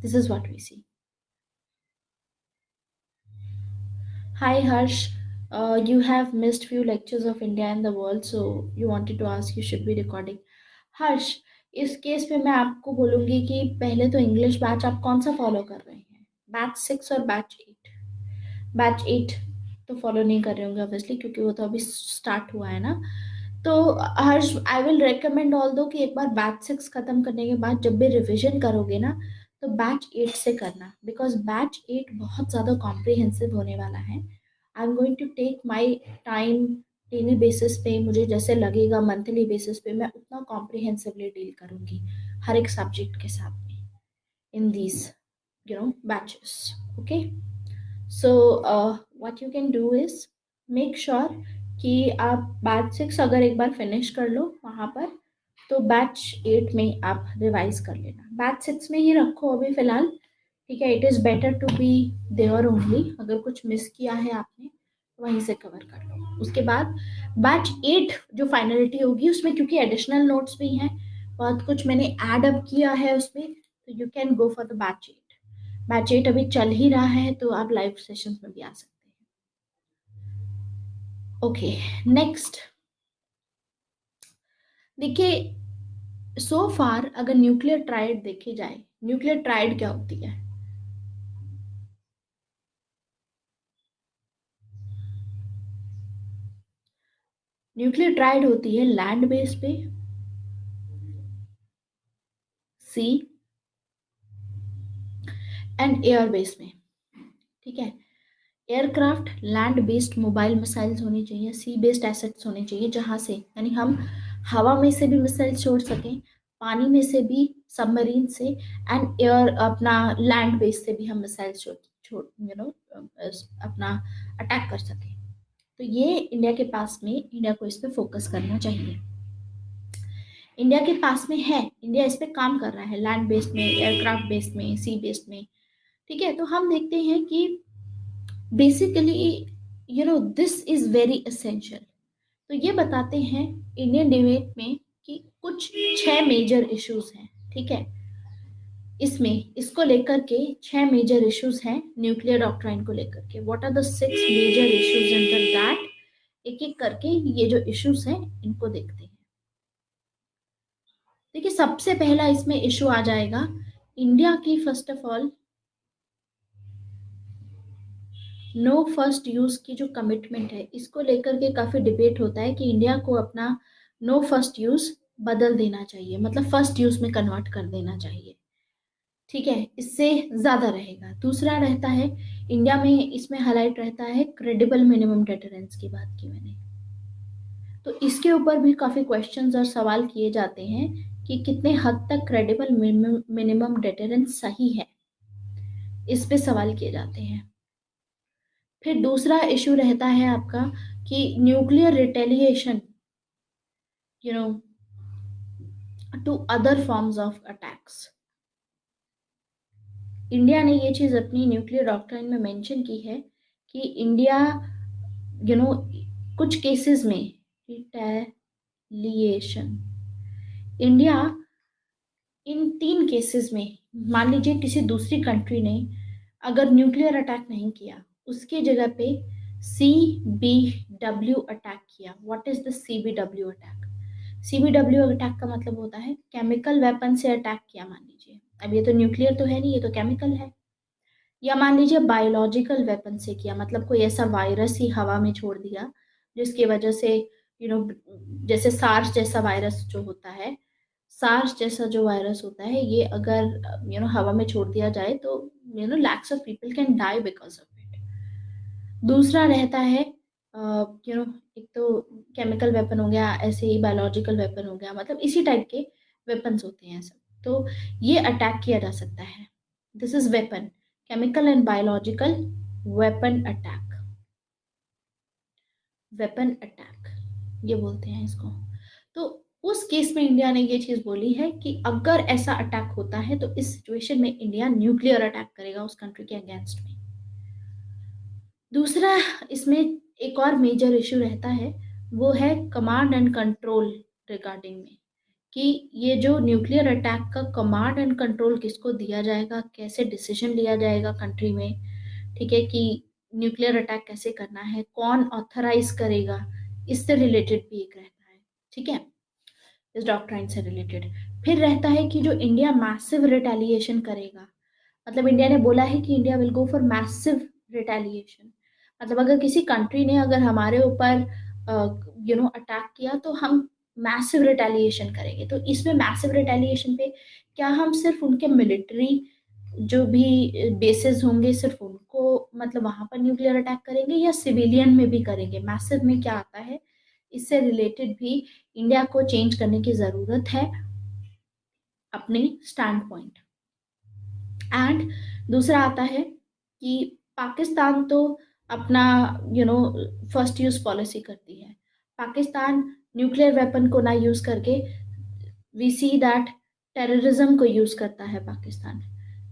this is what we see. Hi Harsh, you have missed few lectures of India and the world, so you wanted to ask, you should be recording. हर्ष, इस केस पे मैं आपको बोलूंगी कि पहले तो इंग्लिश बैच आप कौन सा फॉलो कर रहे हैं, बैच 6 और बैच 8? बैच 8 तो फॉलो नहीं कर रहे होंगे ऑब्वियसली, क्योंकि वो तो अभी स्टार्ट हुआ है ना। तो हर्ष, आई विल रिकमेंड ऑल दो कि एक बार बैच 6 खत्म करने के बाद जब भी रिविजन करोगे ना, तो बैच 8 से करना, बिकॉज बैच 8 बहुत ज़्यादा कॉम्प्रिहेंसिव होने वाला है। I am going to take my time, daily basis पे मुझे जैसे लगेगा, मंथली बेसिस पे मैं उतना कॉम्प्रिहेंसिवली डील करूंगी हर एक सब्जेक्ट के साथ में in these batches. Okay, so what you can do is make sure कि आप बैच 6 अगर एक बार फिनिश कर लो वहाँ पर, तो बैच 8 में आप रिवाइज कर लेना। बैच 6 में ही रखो अभी फिलहाल, ठीक है। It is better to be there only, अगर कुछ मिस किया है आपने तो वहीं से कवर कर लो। उसके बाद बैच 8 जो फाइनलिटी होगी उसमें, क्योंकि एडिशनल नोट्स भी हैं, बहुत कुछ मैंने ऐड अप किया है उसमें, तो you can go for the batch 8। Batch 8 अभी चल ही रहा है, तो आप लाइव सेशन में भी आ सकते हैं। ओके, नेक्स्ट देखिए, सो फार अगर न्यूक्लियर ट्राइड देखी जाए, न्यूक्लियर ट्राइड क्या होती है? न्यूक्लियर ट्राइड होती है लैंड बेस पे, सी एंड एयर बेस में। ठीक है, aircraft land based mobile missiles होनी चाहिए, सी बेस्ड एसेट्स होने चाहिए, जहां से यानी हम हवा में से भी मिसाइल छोड़ सकें, पानी में से भी, सबमरीन से, एंड एयर अपना लैंड बेस से भी हम मिसाइल छोड़ छोड़ अपना अटैक कर सकें। तो ये इंडिया के पास में, इंडिया को इस पे फोकस करना चाहिए। इंडिया के पास में है, इंडिया इस पे काम कर रहा है, लैंड बेस्ड में, एयरक्राफ्ट बेस्ड में, सी बेस्ड में। ठीक है, तो हम देखते हैं कि basically this is very essential. तो ये बताते हैं इंडियन डिबेट में कि कुछ 6 मेजर इश्यूज हैं। ठीक है, इसमें इसको लेकर के 6 मेजर इश्यूज हैं, न्यूक्लियर डॉक्ट्राइन को लेकर के। What are the 6 major issues under that? एक एक करके ये जो इश्यूज हैं इनको देखते हैं। देखिए, सबसे पहला इसमें इशू आ जाएगा इंडिया की, first of all know first use की जो कमिटमेंट है, इसको लेकर के काफी डिबेट होता है कि इंडिया को अपना नो फर्स्ट यूज बदल देना चाहिए, मतलब फर्स्ट यूज में कन्वर्ट कर देना चाहिए। ठीक है, इससे ज्यादा रहेगा। दूसरा रहता है इंडिया में, इसमें हाईलाइट रहता है क्रेडिबल मिनिमम डेटरेंस की बात की मैंने। तो इसके ऊपर भी काफी क्वेश्चंस और सवाल किए जाते हैं कि कितने हद तक क्रेडिबल मिनिमम डेटरेंस सही है, इस पे सवाल किए जाते हैं। फिर दूसरा इशू रहता है आपका कि nuclear retaliation, you know to other forms of attacks. India ने ये चीज अपनी न्यूक्लियर डॉक्ट्राइन में मेंशन की है कि इंडिया यू नो कुछ केसेस में रिटेलिएशन, इंडिया इन 3 केसेस में मान लीजिए किसी दूसरी कंट्री ने अगर न्यूक्लियर अटैक नहीं किया, उसकी जगह पे CBW अटैक किया। What is the CBW attack? CBW attack का मतलब होता है केमिकल वेपन से अटैक किया, मान लीजिए। अब ये तो न्यूक्लियर तो है नहीं, ये तो केमिकल है। या मान लीजिए बायोलॉजिकल वेपन से किया, मतलब कोई ऐसा वायरस ही हवा में छोड़ दिया जिसकी वजह से जैसे सार्स जैसा वायरस जो होता है, सार्स जैसा जो वायरस होता है, ये अगर हवा में छोड़ दिया जाए तो lakhs of people can die because of it. दूसरा रहता है एक तो केमिकल वेपन हो गया, ऐसे ही बायोलॉजिकल वेपन हो गया, मतलब इसी टाइप के वेपन्स होते हैं सब। तो ये अटैक किया जा सकता है। This is weapon, chemical and biological weapon attack, weapon attack ये बोलते हैं इसको। तो उस केस में इंडिया ने ये चीज बोली है कि अगर ऐसा अटैक होता है तो इस सिचुएशन में इंडिया न्यूक्लियर अटैक करेगा उस कंट्री के अगेंस्ट में। दूसरा इसमें एक और मेजर इशू रहता है, वो है कमांड एंड कंट्रोल रिगार्डिंग में, कि ये जो न्यूक्लियर अटैक का कमांड एंड कंट्रोल किसको दिया जाएगा, कैसे डिसीजन लिया जाएगा कंट्री में, ठीक है, कि न्यूक्लियर अटैक कैसे करना है, कौन ऑथराइज करेगा, इससे रिलेटेड भी एक रहता है। ठीक है, इस डॉक्ट्राइन से रिलेटेड। फिर रहता है कि जो इंडिया मैसिव रिटेलिएशन करेगा, मतलब इंडिया ने बोला है कि India will go for massive retaliation. मतलब अगर किसी कंट्री ने अगर हमारे ऊपर अटैक किया तो हम मैसिव रिटेलिएशन करेंगे। तो इसमें मैसिव रिटेलिएशन पे क्या हम सिर्फ उनके मिलिट्री जो भी बेसिस होंगे सिर्फ उनको, मतलब वहां पर न्यूक्लियर अटैक करेंगे, या सिविलियन में भी करेंगे? मैसिव में क्या आता है, इससे रिलेटेड भी इंडिया को चेंज करने की जरूरत है अपने स्टैंड पॉइंट। एंड दूसरा आता है कि पाकिस्तान तो अपना फर्स्ट यूज पॉलिसी करती है। पाकिस्तान न्यूक्लियर वेपन को ना यूज करके वी सी दैट टेररिज्म को यूज करता है पाकिस्तान।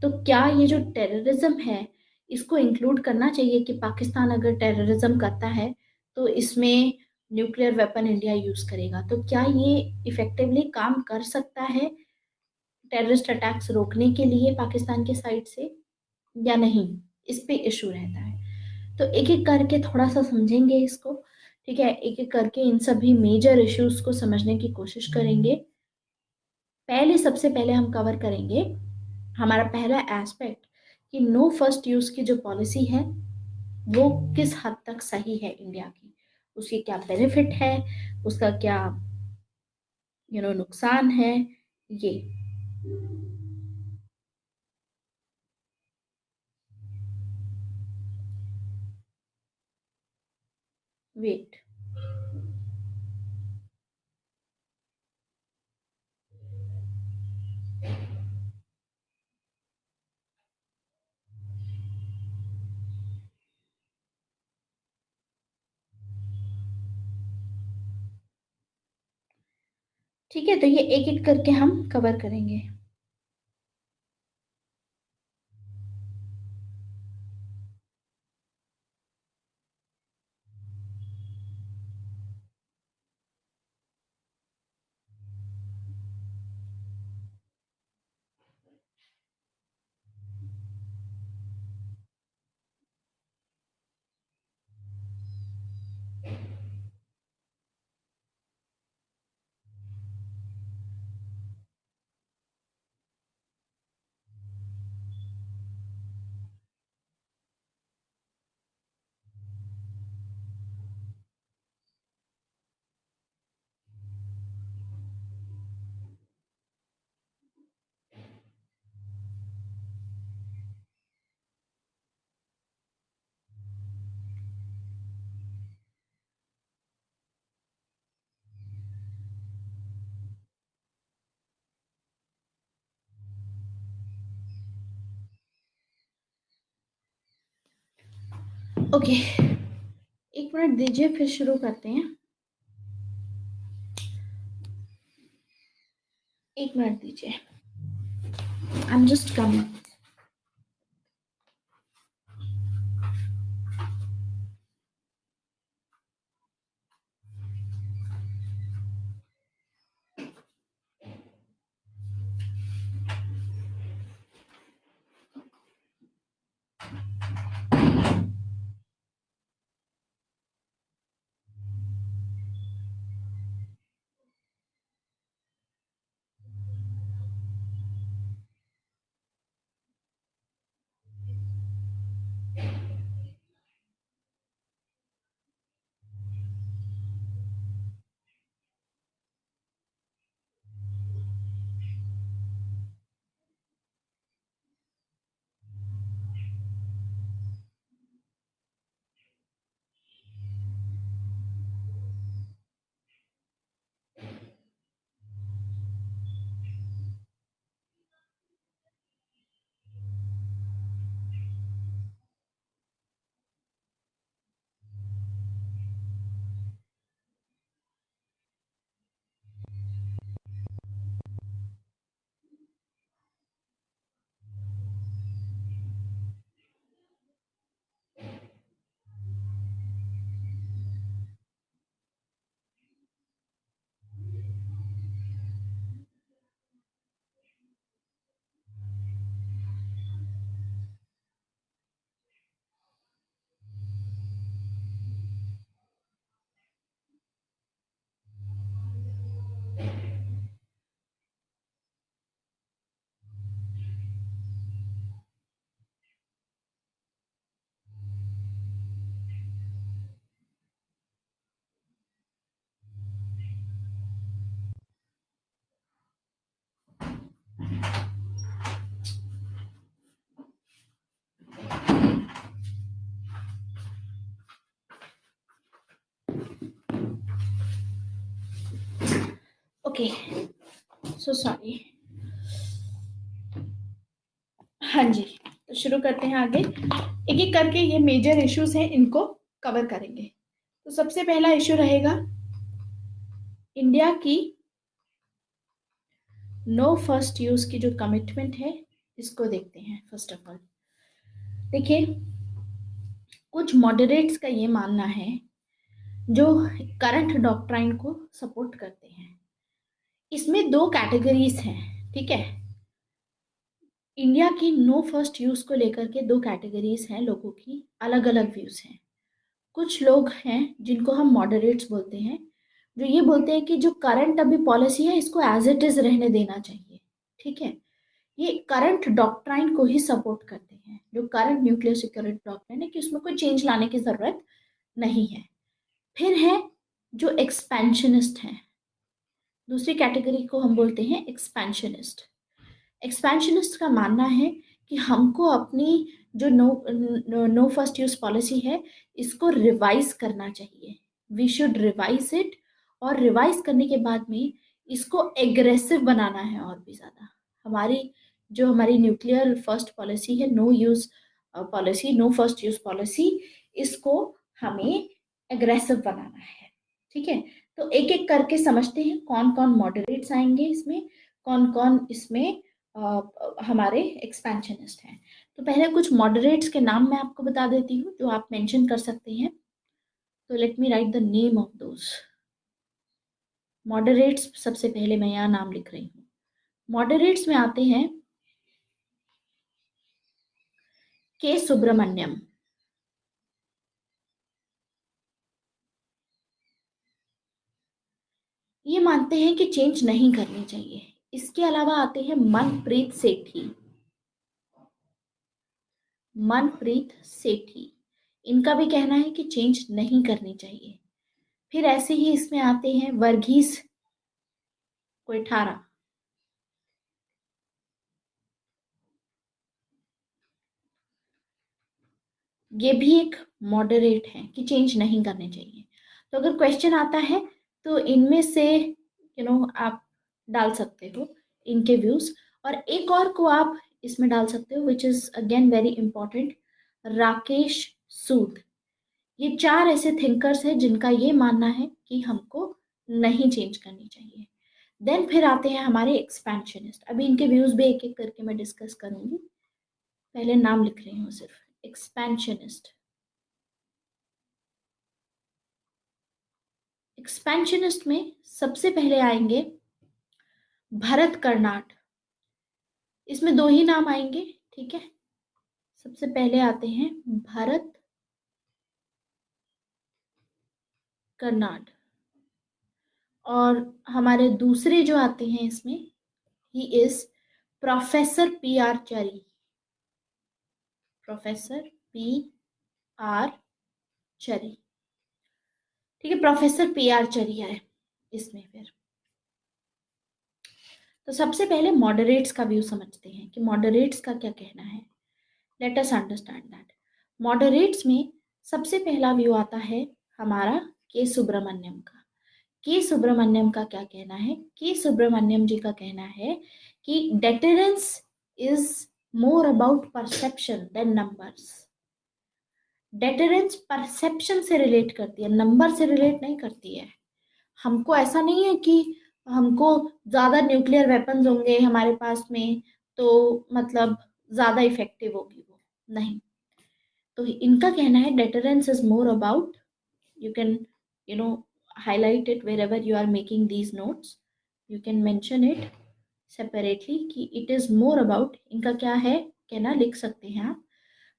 तो क्या ये जो टेररिज्म है इसको इंक्लूड करना चाहिए कि पाकिस्तान अगर टेररिज्म करता है तो इसमें न्यूक्लियर वेपन इंडिया यूज करेगा? तो क्या ये इफेक्टिवली काम कर सकता है टेररिस्ट अटैक्स रोकने के लिए पाकिस्तान के साइड से, या नहीं? इस पे इशू रहता है। तो एक एक करके थोड़ा सा समझेंगे इसको। ठीक है, एक एक करके इन सभी मेजर इश्यूज को समझने की कोशिश करेंगे। सबसे पहले हम कवर करेंगे हमारा पहला एस्पेक्ट कि नो फर्स्ट यूज की जो पॉलिसी है वो किस हद तक सही है इंडिया की, उसकी क्या बेनिफिट है, उसका क्या नुकसान है। ये वेट, ठीक है, तो ये एक एक करके हम कवर करेंगे। ओके, एक मिनट दीजिए, फिर शुरू करते हैं। एक मिनट दीजिए, I am just coming. Okay, so sorry. हाँ जी, तो शुरू करते हैं आगे। एक एक करके ये मेजर इश्यूज हैं, इनको कवर करेंगे। तो सबसे पहला इश्यू रहेगा इंडिया की नो फर्स्ट यूज की जो कमिटमेंट है, इसको देखते हैं। फर्स्ट ऑफ ऑल देखिए, कुछ मॉडरेट्स का ये मानना है जो करंट डॉक्ट्राइन को सपोर्ट करते हैं। इसमें दो कैटेगरीज हैं, ठीक है। इंडिया की नो फर्स्ट यूज को लेकर के दो कैटेगरीज हैं, लोगों की अलग अलग व्यूज हैं। कुछ लोग हैं जिनको हम मॉडरेट्स बोलते हैं, जो ये बोलते हैं कि जो करंट अभी पॉलिसी है इसको एज इट इज रहने देना चाहिए, ठीक है। ये करंट डॉक्ट्राइन को ही सपोर्ट करते हैं, जो करंट न्यूक्लियर सिक्योरिटी डॉक्ट्राइन है कि उसमें कोई चेंज लाने की जरूरत नहीं है। फिर है जो एक्सपेंशनिस्ट हैं, दूसरी कैटेगरी को हम बोलते हैं एक्सपेंशनिस्ट। एक्सपेंशनिस्ट का मानना है कि हमको अपनी जो नो फर्स्ट यूज पॉलिसी है इसको रिवाइज करना चाहिए। वी शुड रिवाइज इट, और रिवाइज करने के बाद में इसको एग्रेसिव बनाना है और भी ज़्यादा। हमारी न्यूक्लियर फर्स्ट पॉलिसी है, no use policy, no first use policy, इसको हमें एग्रेसिव बनाना है, ठीक है। तो एक एक करके समझते हैं कौन कौन मॉडरेट्स आएंगे इसमें, कौन कौन इसमें हमारे एक्सपेंशनिस्ट हैं। तो पहले कुछ मॉडरेट्स के नाम मैं आपको बता देती हूँ जो आप मेंशन कर सकते हैं। तो late me write the name of those moderates. सबसे पहले मैं यहाँ नाम लिख रही हूँ। मॉडरेट्स में आते हैं के सुब्रमण्यम, ये मानते हैं कि चेंज नहीं करनी चाहिए। इसके अलावा आते हैं मनप्रीत सेठी। मनप्रीत सेठी, इनका भी कहना है कि चेंज नहीं करनी चाहिए। फिर ऐसे ही इसमें आते हैं वर्गीस कोठारा। ये भी एक मॉडरेट है कि चेंज नहीं करने चाहिए। तो अगर क्वेश्चन आता है तो इनमें से आप डाल सकते हो इनके व्यूज, और एक और को आप इसमें डाल सकते हो which is again very important, Rakesh Sood. ये चार ऐसे थिंकर्स हैं जिनका ये मानना है कि हमको नहीं चेंज करनी चाहिए। देन फिर आते हैं हमारे एक्सपेंशनिस्ट। अभी इनके व्यूज भी एक एक करके मैं डिस्कस करूंगी, पहले नाम लिख रही हूँ सिर्फ। एक्सपेंशनिस्ट, एक्सपेंशनिस्ट में सबसे पहले आएंगे भरत कर्नाड। इसमें दो ही नाम आएंगे, ठीक है। सबसे पहले आते हैं भरत कर्नाड, और हमारे दूसरे जो आते हैं इसमें, he is professor P R चरी। प्रोफेसर पी आर चरी, ठीक है, प्रोफेसर पी आर चरी है इसमें। फिर तो सबसे पहले मॉडरेट्स का व्यू समझते हैं कि मॉडरेट्स का क्या कहना है। Let us understand that. Moderates में सबसे पहला व्यू आता है हमारा के सुब्रमण्यम का। के सुब्रमण्यम का क्या कहना है? के सुब्रमण्यम जी का कहना है कि deterrence is more about perception than numbers. Deterrence perception से रिलेट करती है, नंबर से रिलेट नहीं करती है। हमको ऐसा नहीं है कि हमको ज्यादा न्यूक्लियर वेपन्स होंगे हमारे पास में तो मतलब ज्यादा इफेक्टिव होगी वो, नहीं। तो इनका कहना है deterrence is more about, you can highlight it wherever you are making these notes, you can mention it separately कि it is more about, इनका क्या है कहना, लिख सकते हैं आप,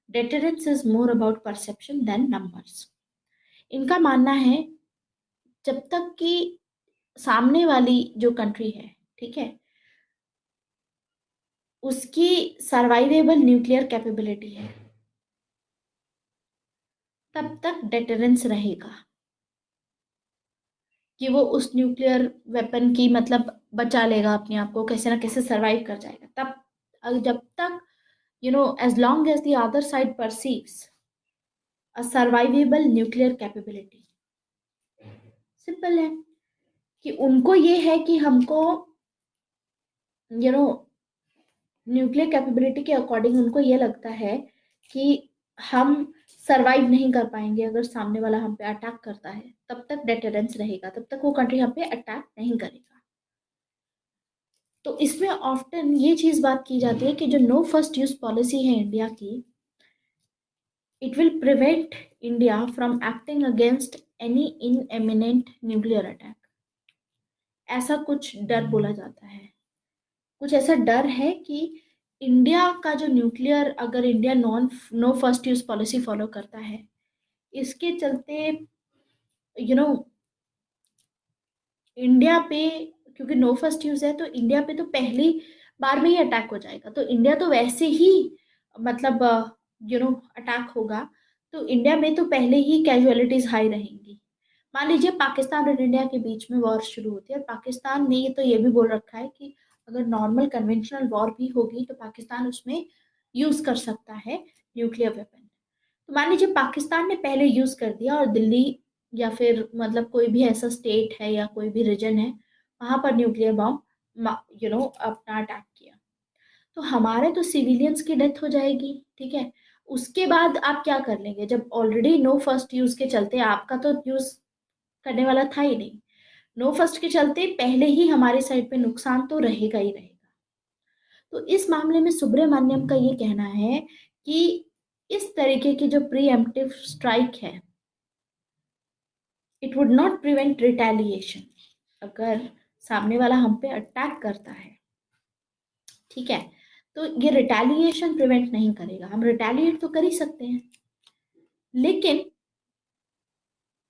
deterrence is more about perception than numbers। इनका मानना है जब तक कि सामने वाली जो कंट्री है, ठीक है, उसकी सर्वाइवेबल न्यूक्लियर कैपेबिलिटी है तब तक डेटरेंस रहेगा, कि वो उस न्यूक्लियर वेपन की मतलब बचा लेगा अपने आप को, कैसे ना कैसे सरवाइव कर जाएगा। जब तक as long as the other side perceives a survivable nuclear capability. Simple है। कि उनको ये है कि हमको यू नो न्यूक्लियर कैपेबिलिटी के अकॉर्डिंग उनको ये लगता है कि हम सरवाइव नहीं कर पाएंगे अगर सामने वाला हम पे अटैक करता है, तब तक डेटरेंस रहेगा, तब तक वो कंट्री हम पे अटैक नहीं करेगा। तो इसमें ऑफ्टन ये चीज बात की जाती है कि जो नो फर्स्ट यूज पॉलिसी है इंडिया की, it will prevent India from acting against any in eminent nuclear attack. ऐसा कुछ डर बोला जाता है, कुछ ऐसा डर है कि इंडिया का जो न्यूक्लियर, अगर India non no first use policy follow करता है, इसके चलते यू नो इंडिया पे, क्योंकि नो फर्स्ट यूज है तो इंडिया पे तो पहली बार में ही अटैक हो जाएगा, तो इंडिया तो वैसे ही मतलब अटैक होगा, तो इंडिया में तो पहले ही कैजुअलिटीज हाई रहेंगी। मान लीजिए पाकिस्तान और इंडिया के बीच में वॉर शुरू होती है, और पाकिस्तान ने ये भी बोल रखा है कि अगर नॉर्मल कन्वेंशनल वॉर भी होगी तो पाकिस्तान उसमें यूज कर सकता है न्यूक्लियर वेपन। तो मान लीजिए पाकिस्तान ने पहले यूज कर दिया और दिल्ली या फिर मतलब कोई भी ऐसा स्टेट है या कोई भी रीजन है वहां पर न्यूक्लियर बॉम्ब अपना अटैक किया, तो हमारे तो सिविलियंस की डेथ हो जाएगी। ठीक है, उसके बाद आप क्या कर लेंगे जब ऑलरेडी नो फर्स्ट यूज के चलते आपका तो यूज करने वाला था ही नहीं, नो फर्स्ट के चलते पहले ही हमारी साइड पे नुकसान तो रहेगा ही रहेगा। तो इस मामले में सुब्रमण्यम का ये कहना है कि इस तरीके की जो प्री एम्प्टिव स्ट्राइक है, it would not prevent retaliation. अगर सामने वाला हम पे अटैक करता है, ठीक है, तो ये रिटेलिएशन प्रिवेंट नहीं करेगा। हम रिटेलिएट तो कर ही सकते हैं, लेकिन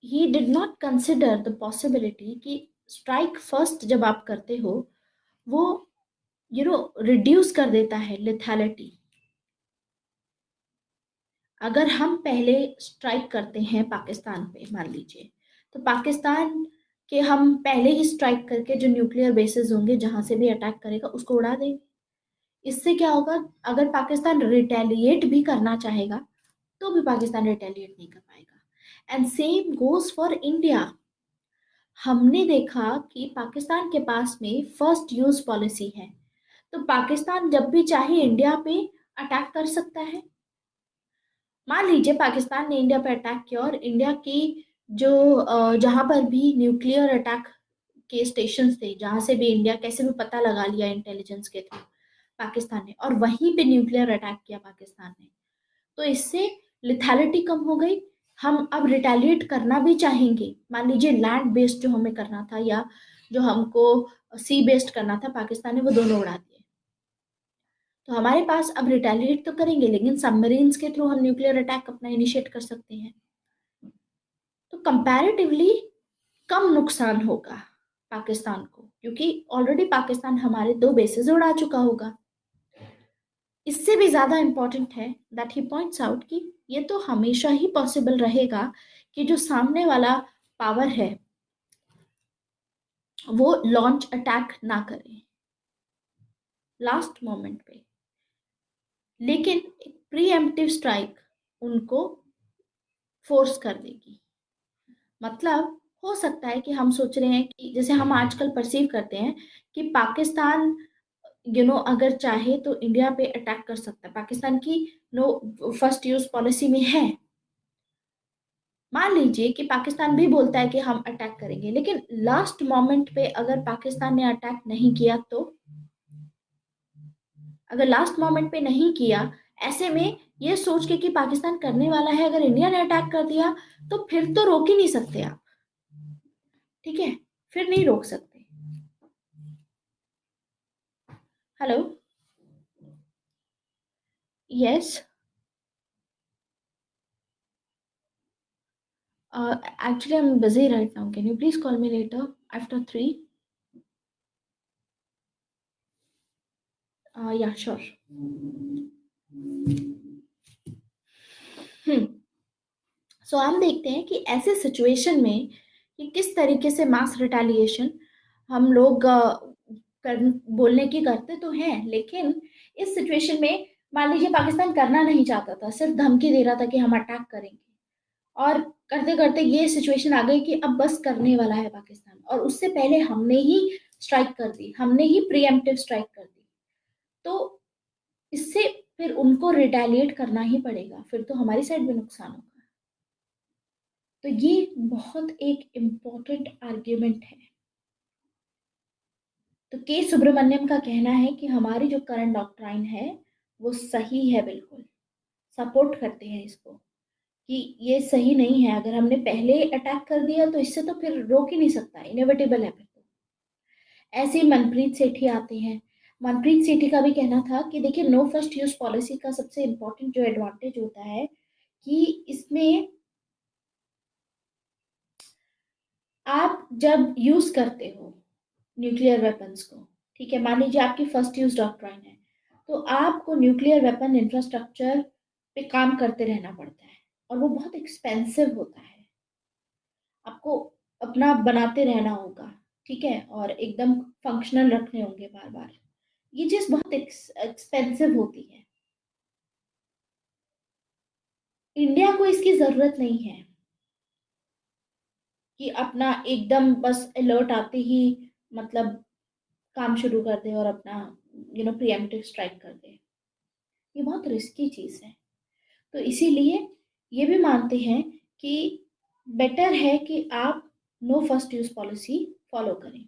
he did not consider the possibility कि स्ट्राइक फर्स्ट जब आप करते हो वो रिड्यूस कर देता है लिथैलिटी। अगर हम पहले स्ट्राइक करते हैं पाकिस्तान पे मान लीजिए, तो पाकिस्तान के हम पहले ही स्ट्राइक करके जो न्यूक्लियर बेसिस होंगे जहां से भी अटैक करेगा उसको उड़ा देंगे। इससे क्या होगा, अगर पाकिस्तान रिटेलिएट भी करना चाहेगा तो भी पाकिस्तान रिटेलिएट नहीं कर पाएगा। And same goes for India. हमने देखा कि पाकिस्तान के पास में फर्स्ट यूज पॉलिसी है, तो पाकिस्तान जब भी चाहे इंडिया पे अटैक कर सकता है। मान लीजिए पाकिस्तान ने इंडिया पे अटैक किया और इंडिया की जो जहां पर भी न्यूक्लियर अटैक के स्टेशन थे, जहां से भी इंडिया कैसे भी पता लगा लिया इंटेलिजेंस के थ्रू पाकिस्तान ने, और वहीं पे न्यूक्लियर अटैक किया पाकिस्तान ने, तो इससे लिथैलिटी कम हो गई। हम अब रिटेलिएट करना भी चाहेंगे, मान लीजिए लैंड बेस्ड जो हमें करना था या जो हमको सी बेस्ड करना था, पाकिस्तान ने वो दोनों उड़ा दिए। तो हमारे पास अब रिटेलिएट तो करेंगे, लेकिन सबमरीन्स के थ्रू हम न्यूक्लियर अटैक अपना इनिशिएट कर सकते हैं, तो कंपैरेटिवली कम नुकसान होगा पाकिस्तान को, क्योंकि ऑलरेडी पाकिस्तान हमारे 2 बेसेस उड़ा चुका होगा। इससे भी ज्यादा इंपॉर्टेंट है दैट ही पॉइंट्स आउट कि ये तो हमेशा ही पॉसिबल रहेगा कि जो सामने वाला पावर है वो लॉन्च अटैक ना करे लास्ट मोमेंट पे, लेकिन एक प्री एम्प्टिव स्ट्राइक उनको फोर्स कर देगी। मतलब हो सकता है कि हम सोच रहे हैं कि जैसे हम आजकल परसीव करते हैं कि पाकिस्तान अगर चाहे तो इंडिया पे अटैक कर सकता है, पाकिस्तान की नो फर्स्ट यूज पॉलिसी में है। मान लीजिए कि पाकिस्तान भी बोलता है कि हम अटैक करेंगे, लेकिन लास्ट मोमेंट पे अगर पाकिस्तान ने अटैक नहीं किया, तो अगर लास्ट मोमेंट पे नहीं किया, ऐसे में ये सोच के कि पाकिस्तान करने वाला है, अगर इंडिया ने अटैक कर दिया तो फिर तो रोक ही नहीं सकते आप। ठीक है, फिर नहीं रोक सकते। Hello, yes, actually I'm busy right now. Can you please call me later after 3? Yeah, sure. हम्म सो हम देखते हैं कि ऐसे सिचुएशन में कि किस तरीके से मास रिटेलिएशन हम लोग बोलने की करते तो हैं, लेकिन इस सिचुएशन में मान लीजिए पाकिस्तान करना नहीं चाहता था, सिर्फ धमकी दे रहा था कि हम अटैक करेंगे, और करते करते ये सिचुएशन आ गई कि अब बस करने वाला है पाकिस्तान, और उससे पहले हमने ही स्ट्राइक कर दी, हमने ही प्रीएम्प्टिव स्ट्राइक कर दी। तो इससे फिर उनको रिटेलिएट करना ही पड़ेगा, फिर तो हमारी साइड भी नुकसान होगा। तो ये बहुत एक इम्पोर्टेंट आर्ग्यूमेंट है। तो के सुब्रमण्यम का कहना है कि हमारी जो करंट डॉक्ट्राइन है वो सही है, बिल्कुल सपोर्ट करते हैं इसको कि ये सही नहीं है। अगर हमने पहले अटैक कर दिया तो इससे तो फिर रोक ही नहीं सकता, इनएविटेबल है फिर तो। ऐसे ही मनप्रीत सेठी आते हैं। मनप्रीत सेठी का भी कहना था कि देखिए, नो फर्स्ट यूज पॉलिसी का सबसे इम्पोर्टेंट जो एडवांटेज होता है कि इसमें आप जब यूज करते हो न्यूक्लियर वेपन्स को, ठीक है, मान लीजिए आपकी फर्स्ट यूज डॉक्ट्राइन है, तो आपको न्यूक्लियर वेपन इंफ्रास्ट्रक्चर पे काम करते रहना पड़ता है, और वो बहुत एक्सपेंसिव होता है। आपको अपना बनाते रहना होगा, ठीक है, और एकदम फंक्शनल रखने होंगे बार बार। ये चीज बहुत एक्सपेंसिव होती है। इंडिया को इसकी जरूरत नहीं है कि अपना एकदम बस अलर्ट आते ही मतलब काम शुरू कर दे और अपना प्रिएम्प्टिव स्ट्राइक कर दे। ये बहुत रिस्की चीज है। तो इसीलिए ये भी मानते हैं कि बेटर है कि आप no first use policy follow करें,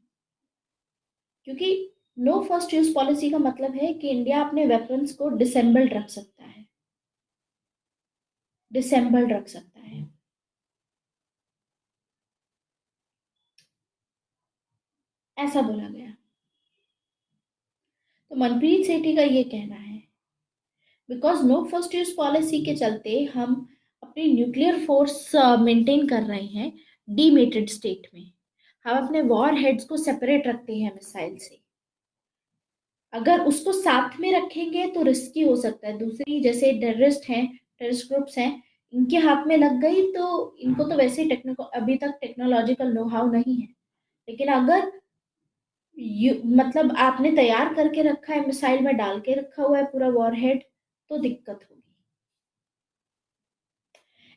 क्योंकि नो फर्स्ट यूज पॉलिसी का मतलब है कि इंडिया अपने वेपन्स को डिसेंबल्ड रख सकता है, डिसेंबल्ड रख सकता है। ऐसा बोला गया। तो मनप्रीत सेठी का ये कहना है, because no first use policy के चलते हम अपनी न्यूक्लियर फोर्स मेंटेन कर रहे हैं डीमेटेड स्टेट में। हम अपने वॉर हेड्स को सेपरेट रखते हैं मिसाइल से। अगर उसको साथ में रखेंगे तो रिस्की हो सकता है। दूसरी, जैसे टेररिस्ट हैं, टेररिस्ट ग्रुप्स हैं, इनके हाथ में लग गई तो इनको तो वैसे ही अभी तक टेक्नोलॉजिकल नो हाउ नहीं है। लेकिन अगर मतलब आपने तैयार करके रखा है, मिसाइल में डाल के रखा हुआ है पूरा वॉरहेड, तो दिक्कत होगी।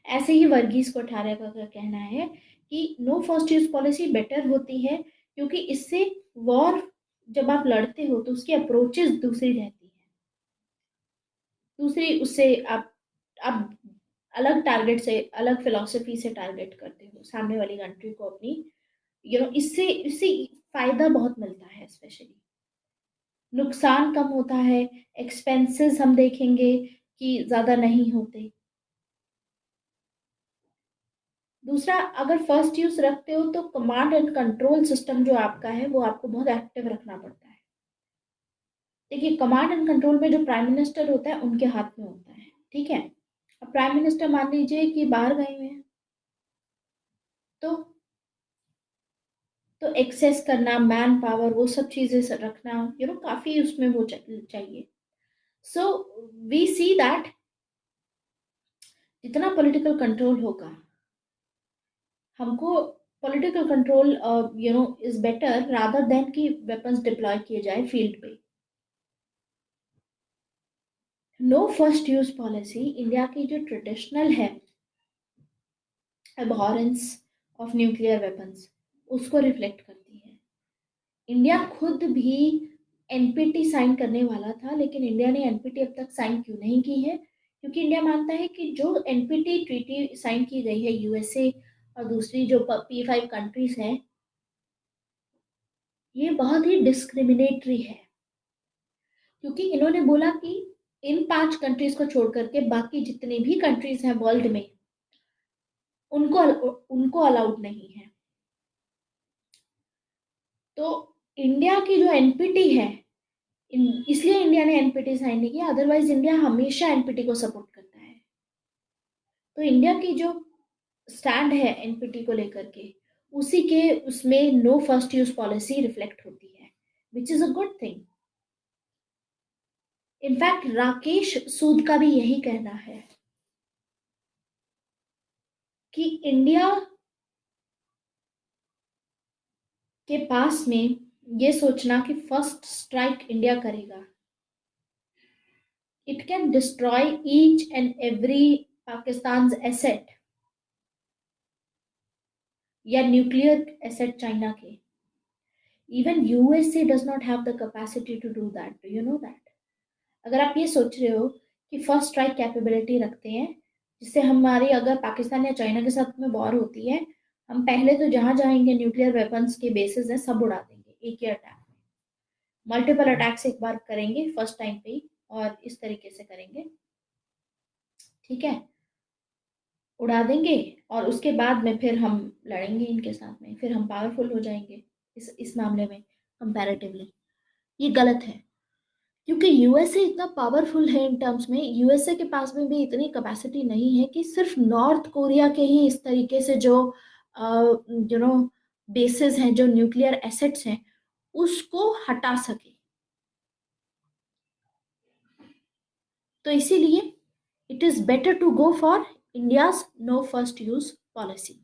ऐसे ही वर्गीज कोठारिया का कहना है कि no first use policy better होती है, क्योंकि इससे वॉर जब आप लड़ते हो तो उसकी अप्रोचेस दूसरी रहती है। दूसरी, उससे आप अलग टारगेट से, अलग फिलॉसफी से टारगेट करते हो सामने वाली कंट्री को अपनी। इससे इससे फायदा बहुत मिलता है, स्पेशली नुकसान कम होता है, एक्सपेंसेस हम देखेंगे कि ज्यादा नहीं होते। दूसरा, अगर फर्स्ट यूज रखते हो तो कमांड एंड कंट्रोल सिस्टम जो आपका है वो आपको बहुत एक्टिव रखना पड़ता है। देखिए, कमांड एंड कंट्रोल में जो प्राइम मिनिस्टर होता है उनके हाथ में होता है, ठीक है। अब प्राइम मिनिस्टर मान लीजिए कि बाहर गए हुए हैं, तो एक्सेस करना, मैन पावर, वो सब चीजें रखना, काफी उसमें वो चाहिए। सो वी सी दैट जितना पॉलिटिकल कंट्रोल होगा, हमको political control is better rather than कि वेपन्स डिप्लॉय किए जाए फील्ड पे। No first use policy India की जो ट्रेडिशनल है अबहॉरेंस ऑफ न्यूक्लियर वेपन्स, उसको रिफ्लेक्ट करती है। इंडिया खुद भी एनपीटी साइन करने वाला था, लेकिन इंडिया ने एनपीटी अब तक साइन क्यों नहीं की है? क्योंकि इंडिया मानता है कि जो एनपीटी ट्रीटी साइन की गई है यूएसए और दूसरी जो P5 कंट्रीज हैं, ये बहुत ही डिस्क्रिमिनेटरी है। क्योंकि इन्होंने बोला कि इन 5 कंट्रीज को छोड़ करके बाकी जितने भी कंट्रीज हैं वर्ल्ड में, उनको उनको अलाउड नहीं है। तो इंडिया की जो एनपीटी है, इसलिए इंडिया ने एनपीटी साइन नहीं किया, अदरवाइज इंडिया हमेशा एनपीटी को सपोर्ट करता है। तो इंडिया की जो स्टैंड है एनपीटी को लेकर के, उसी के उसमें no first use policy reflect होती है, which is a good thing. In fact Rakesh Sood का भी यही कहना है कि इंडिया के पास में ये सोचना कि फर्स्ट स्ट्राइक इंडिया करेगा, it can destroy each and every Pakistan asset. या न्यूक्लियर एसेट चाइना के, even USA does not have the capacity to do that, do you know that? अगर आप ये सोच रहे हो कि फर्स्ट स्ट्राइक कैपेबिलिटी रखते हैं, जिससे हमारी अगर पाकिस्तान या चाइना के साथ में वॉर होती है, हम पहले तो जहां जाएंगे न्यूक्लियर वेपन्स के बेसिस हैं सब उड़ा देंगे एक ही अटैक में। मल्टीपल अटैक्स एक बार करेंगे फर्स्ट टाइम पे ही, और इस तरीके से करेंगे, ठीक है, उड़ा देंगे, और उसके बाद में फिर हम लड़ेंगे इनके साथ में, फिर हम पावरफुल हो जाएंगे इस मामले में कंपैरेटिवली। ये गलत है, क्योंकि यूएसए इतना पावरफुल है इन टर्म्स में, यूएसए के पास में भी इतनी कैपेसिटी नहीं है कि सिर्फ नॉर्थ कोरिया के ही इस तरीके से जो यू नो बेसिस हैं, जो न्यूक्लियर एसेट्स हैं, उसको हटा सके। तो इसीलिए it is better to go for India's no first use policy.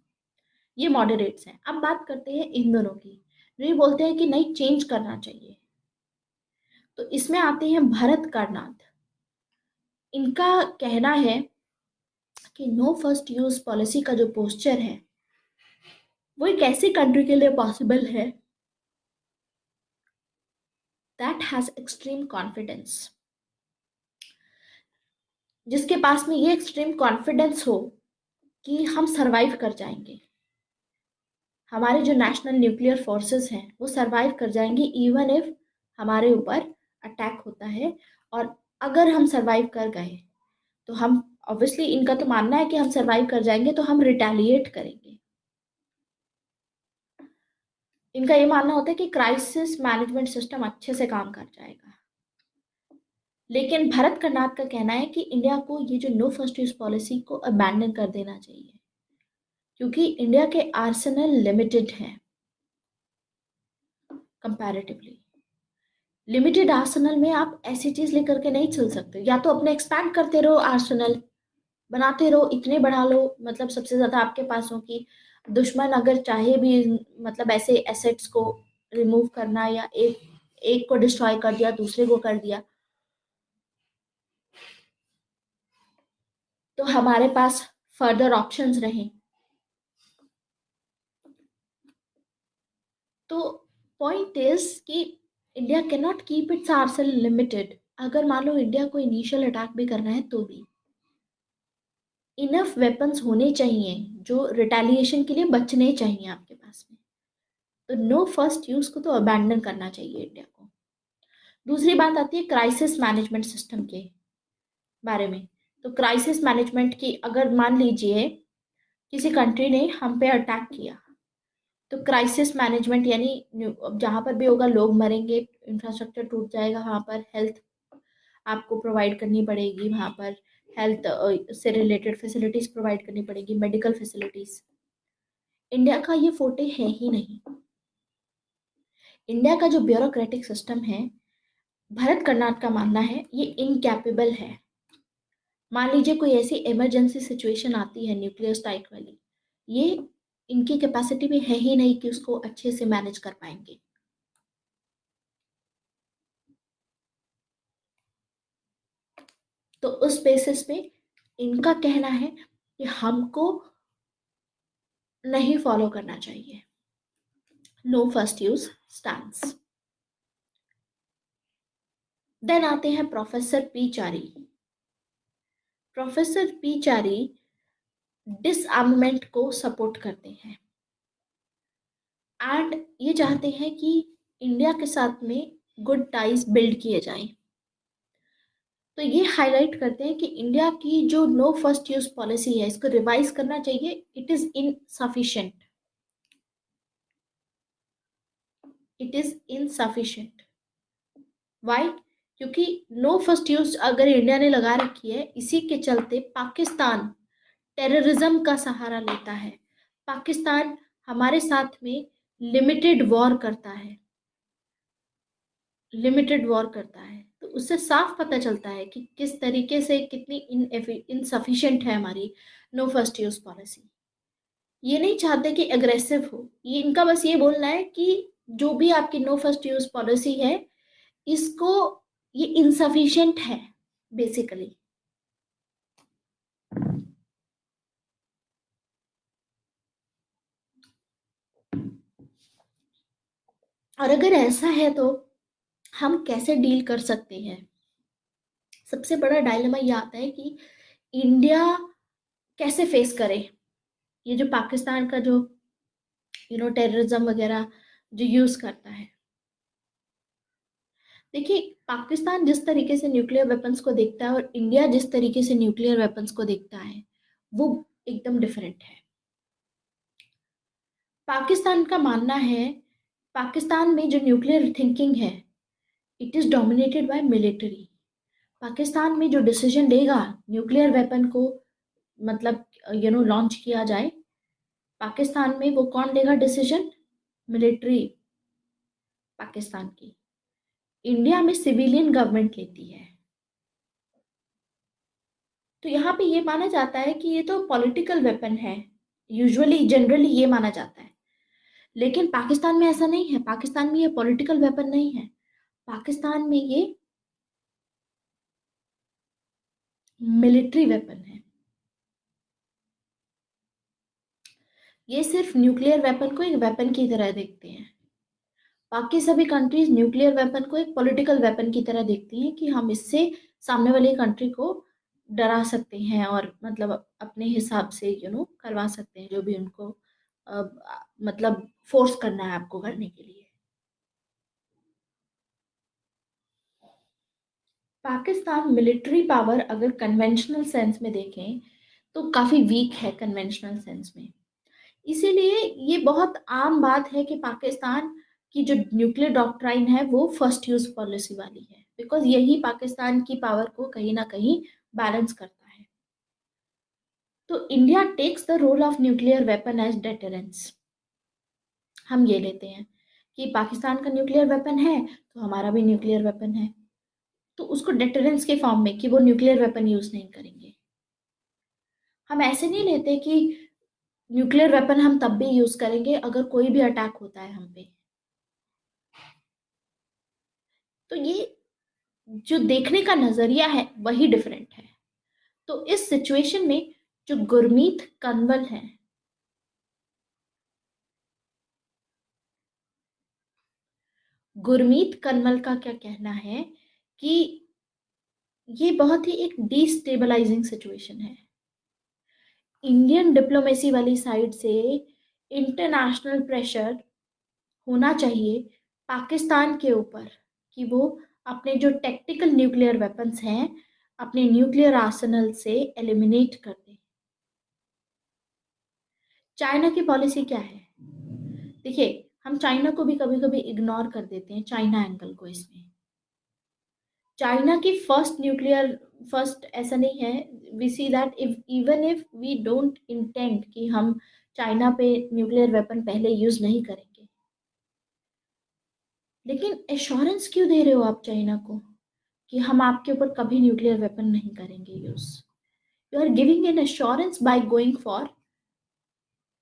ये मॉडरेट्स हैं। अब बात करते हैं इन दोनों की, जो ये बोलते हैं कि नहीं चेंज करना चाहिए। तो इसमें आते हैं भरत कारनाथ। इनका कहना है कि नो फर्स्ट यूज पॉलिसी का जो पोस्चर है वो एक ऐसी कंट्री के लिए पॉसिबल है दैट हैज एक्सट्रीम कॉन्फिडेंस, जिसके पास में ये एक्सट्रीम कॉन्फिडेंस हो कि हम सरवाइव कर जाएंगे, हमारे जो नेशनल न्यूक्लियर फोर्सेस हैं वो सरवाइव कर जाएंगे इवन इफ हमारे ऊपर अटैक होता है। और अगर हम सरवाइव कर गए तो हम ऑब्वियसली, इनका तो मानना है कि हम सरवाइव कर जाएंगे तो हम रिटेलिएट करेंगे। इनका ये मानना होता है कि क्राइसिस मैनेजमेंट सिस्टम अच्छे से काम कर जाएगा। लेकिन भरत कर्नाड का कहना है कि इंडिया को ये जो नो फर्स्ट यूज पॉलिसी को अबैंडन कर देना चाहिए, क्योंकि इंडिया के आर्सेनल लिमिटेड हैं कंपैरेटिवली। लिमिटेड आर्सेनल में आप ऐसी चीज लेकर के नहीं चल सकते, या तो अपने एक्सपैंड करते रहो, आर्सेनल बनाते रहो, इतने बढ़ा लो, मतलब सबसे ज्यादा आपके पास हो कि दुश्मन अगर चाहे भी मतलब ऐसे एसेट्स को रिमूव करना, या एक एक को डिस्ट्रॉय कर दिया दूसरे को कर दिया, तो हमारे पास फर्दर ऑप्शंस रहें। तो पॉइंट इज कि India can not keep its Arsenal limited. अगर मान लो इंडिया को इनिशियल अटैक भी करना है तो भी इनफ वेपन्स होने चाहिए जो रिटेलिएशन के लिए बचने चाहिए आपके पास में। तो नो फर्स्ट यूज को तो अबैंडन करना चाहिए इंडिया को। दूसरी बात आती है क्राइसिस मैनेजमेंट सिस्टम के बारे में। तो क्राइसिस मैनेजमेंट की, अगर मान लीजिए किसी कंट्री ने हम पे अटैक किया, तो क्राइसिस मैनेजमेंट यानी जहाँ पर भी होगा लोग मरेंगे, इंफ्रास्ट्रक्चर टूट जाएगा, वहाँ पर हेल्थ आपको प्रोवाइड करनी पड़ेगी, वहाँ पर हेल्थ से रिलेटेड फैसिलिटीज प्रोवाइड करनी पड़ेगी, मेडिकल फैसिलिटीज। इंडिया का ये फोटे है ही नहीं। इंडिया का जो ब्यूरोक्रेटिक सिस्टम है, भरत कर्नाड का मानना है ये इनकैपेबल है। मान लीजिए कोई ऐसी इमरजेंसी सिचुएशन आती है न्यूक्लियर स्ट्राइक वाली, ये इनकी कैपेसिटी में है ही नहीं कि उसको अच्छे से मैनेज कर पाएंगे। तो उस बेसिस पे इनका कहना है कि हमको नहीं फॉलो करना चाहिए no first use stands. Then आते हैं professor P Chari. Professor P Chari disarmament को सपोर्ट करते हैं एंड ये चाहते हैं कि इंडिया के साथ में गुड टाइज बिल्ड किए जाएं। तो ये हाईलाइट करते हैं कि इंडिया की जो नो फर्स्ट यूज पॉलिसी है इसको रिवाइज करना चाहिए, it is insufficient, it is insufficient. Why? क्योंकि नो फर्स्ट यूज अगर इंडिया ने लगा रखी है, इसी के चलते पाकिस्तान टेररिज्म का सहारा लेता है, पाकिस्तान हमारे साथ में लिमिटेड वॉर करता है, लिमिटेड वॉर करता है। तो उससे साफ पता चलता है कि किस तरीके से कितनी इनसफिशिएंट है हमारी नो फर्स्ट यूज पॉलिसी। ये नहीं चाहते कि अग्रेसिव हो, ये इनका बस ये बोलना है कि जो भी आपकी नो फर्स्ट यूज पॉलिसी है इसको, ये इनसफिशिएंट है बेसिकली। और अगर ऐसा है तो हम कैसे डील कर सकते हैं? सबसे बड़ा डायलेमा ये आता है कि इंडिया कैसे फेस करे ये जो पाकिस्तान का जो टेररिज्म वगैरह जो यूज करता है। देखिए, पाकिस्तान जिस तरीके से न्यूक्लियर वेपन्स को देखता है और इंडिया जिस तरीके से न्यूक्लियर वेपन्स को देखता है, वो एकदम डिफरेंट है। पाकिस्तान का मानना है, पाकिस्तान में जो न्यूक्लियर थिंकिंग है, it is dominated by military. Pakistan में जो डिसीजन लेगा न्यूक्लियर वेपन को, मतलब लॉन्च किया जाए, पाकिस्तान में वो कौन लेगा डिसीजन? मिलिट्री पाकिस्तान की। इंडिया में सिविलियन गवर्नमेंट लेती है। तो यहाँ पे ये माना जाता है कि ये तो पॉलिटिकल वेपन है, यूजुअली जनरली ये माना जाता है। लेकिन पाकिस्तान में ऐसा नहीं है। पाकिस्तान में ये पॉलिटिकल वेपन नहीं है। पाकिस्तान में ये मिलिट्री वेपन है। ये सिर्फ न्यूक्लियर वेपन को एक वेपन की तरह देखते हैं। बाकी सभी कंट्रीज न्यूक्लियर वेपन को एक पॉलिटिकल वेपन की तरह देखती हैं कि हम इससे सामने वाली कंट्री को डरा सकते हैं और मतलब अपने हिसाब से करवा सकते हैं जो भी उनको अ, मतलब फोर्स करना है आपको करने के लिए। पाकिस्तान मिलिट्री पावर अगर कन्वेंशनल सेंस में देखें तो काफी वीक है कन्वेंशनल सेंस में। इसीलिए ये बहुत आम बात है कि पाकिस्तान की जो न्यूक्लियर डॉक्ट्राइन है वो फर्स्ट यूज पॉलिसी वाली है, बिकॉज यही पाकिस्तान की पावर को कहीं ना कहीं बैलेंस करता है। तो India takes the role of nuclear weapon as deterrence. हम ये लेते हैं कि पाकिस्तान का न्यूक्लियर वेपन है तो हमारा भी न्यूक्लियर वेपन है, तो उसको डेटरेंस के फॉर्म में कि वो न्यूक्लियर वेपन यूज नहीं करेंगे। हम ऐसे नहीं लेते कि न्यूक्लियर वेपन हम तब भी यूज करेंगे अगर कोई भी अटैक होता है हम पे। तो ये जो देखने का नजरिया है वही डिफरेंट है। तो इस सिचुएशन में जो गुरमीत कंवल है, गुरमीत कंवल का क्या कहना है कि ये बहुत ही एक डिस्टेबलाइजिंग सिचुएशन है। इंडियन डिप्लोमेसी वाली साइड से इंटरनेशनल प्रेशर होना चाहिए पाकिस्तान के ऊपर कि वो अपने जो टेक्टिकल न्यूक्लियर वेपन्स हैं अपने न्यूक्लियर आर्सेनल से एलिमिनेट कर दे। चाइना की पॉलिसी क्या है? देखिए, हम चाइना को भी कभी कभी इग्नोर कर देते हैं, चाइना एंगल को इसमें। चाइना की फर्स्ट ऐसा नहीं है। We see that if even if we don't intend कि हम चाइना पे न्यूक्लियर वेपन पहले यूज नहीं करेंगे, लेकिन एश्योरेंस क्यों दे रहे हो आप चाइना को कि हम आपके ऊपर कभी न्यूक्लियर वेपन नहीं करेंगे use? You are giving an assurance by going for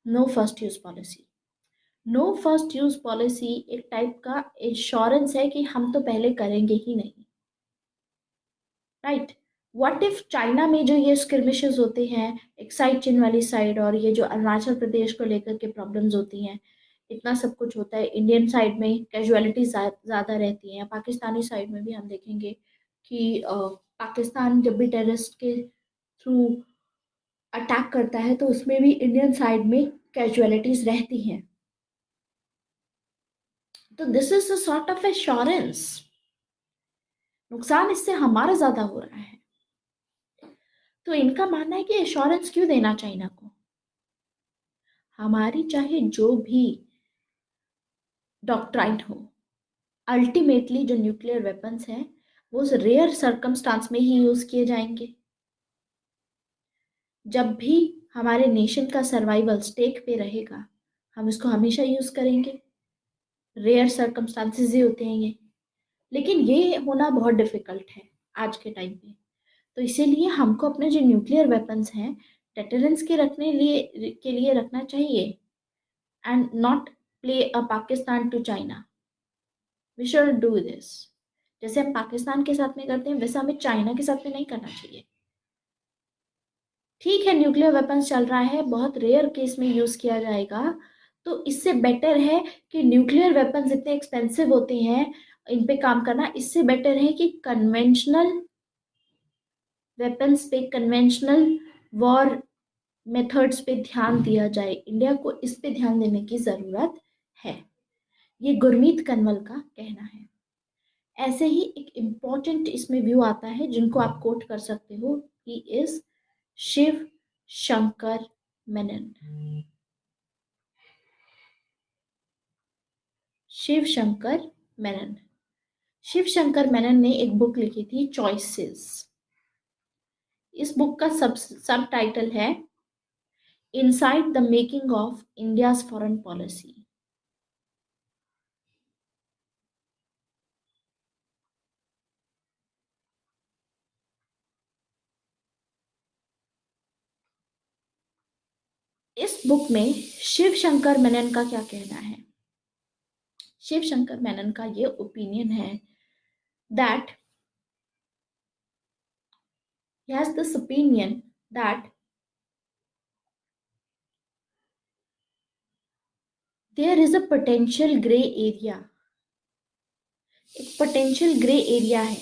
no first use policy. No first use policy एक टाइप का इंश्योरेंस है कि हम तो पहले करेंगे ही नहीं। राइट? व्हाट इफ चाइना में जो ये स्किर्मिशेस होते हैं एक्साइड चिन वाली साइड और ये जो अरुणाचल प्रदेश को लेकर के प्रॉब्लम्स होती हैं, इतना सब कुछ होता है, इंडियन साइड में कैजुअलिटी ज़्यादा रहती हैं, पाकिस्तानी साइड में भी हम देखेंगे कि पाकिस्तान जब भी टेररिस्ट के थ्रू अटैक करता है तो उसमें भी इंडियन साइड में कैजुअलिटीज रहती हैं। तो this is a sort of assurance. नुकसान इससे हमारा ज्यादा हो रहा है। तो इनका मानना है कि एश्योरेंस क्यों देना चाइना को? हमारी चाहे जो भी डॉक्ट्राइन हो, अल्टीमेटली जो न्यूक्लियर वेपन्स हैं वो रेयर सर्कमस्टांस में ही यूज किए जाएंगे। जब भी हमारे नेशन का सर्वाइवल स्टेक पे रहेगा हम इसको हमेशा यूज करेंगे। रेयर सर्कमस्टांसेस ही होते हैं ये, लेकिन ये होना बहुत डिफिकल्ट है आज के टाइम पे। तो इसीलिए हमको अपने जो न्यूक्लियर वेपन्स हैं डेटरेंस के लिए रखना चाहिए and not play a Pakistan to China. We should do this. जैसे हम पाकिस्तान के साथ में करते हैं वैसा हमें चाइना के साथ में नहीं करना चाहिए। ठीक है, न्यूक्लियर वेपन्स चल रहा है, बहुत रेयर केस में यूज किया जाएगा, तो इससे बेटर है कि न्यूक्लियर वेपन्स इतने एक्सपेंसिव होते हैं, इन पे काम करना, इससे बेटर है कि कन्वेंशनल वेपन्स पे, कन्वेंशनल वॉर मेथड्स पे ध्यान दिया जाए। इंडिया को इस पे ध्यान देने की ज़रूरत है, ये गुरमीत कनवल का कहना है। ऐसे ही एक इम्पॉर्टेंट इसमें व्यू आता है जिनको आप कोट कर सकते हो, ही इज शिव शंकर मेनन। शिव शंकर मेनन, शिव शंकर मेनन ने एक बुक लिखी थी, चॉइसेस। इस बुक का सब टाइटल है inside the making of India's foreign policy. इस बुक में शिव शंकर मेनन का क्या कहना है? शिव शंकर मेनन का ये ओपिनियन है that he has this opinion that there is a potential gray area, एक पोटेंशियल ग्रे एरिया है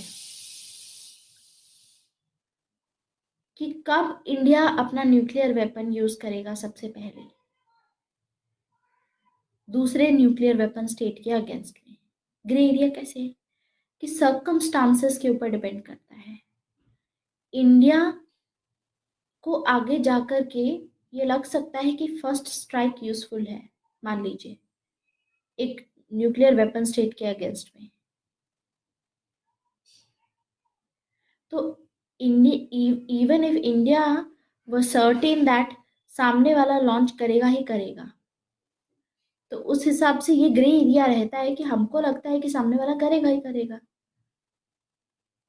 कि कब इंडिया अपना न्यूक्लियर वेपन यूज करेगा सबसे पहले दूसरे न्यूक्लियर वेपन स्टेट के अगेंस्ट में। ग्रे एरिया कैसे है कि सर्कमस्टांसेस के ऊपर डिपेंड करता है। इंडिया को आगे जाकर के ये लग सकता है कि फर्स्ट स्ट्राइक यूजफुल है, मान लीजिए एक न्यूक्लियर वेपन स्टेट के अगेंस्ट में, तो इवन इफ इंडिया वो सर्टेन दैट सामने वाला लॉन्च करेगा ही करेगा, तो उस हिसाब से ये ग्रे एरिया रहता है कि हमको लगता है कि सामने वाला करेगा ही करेगा।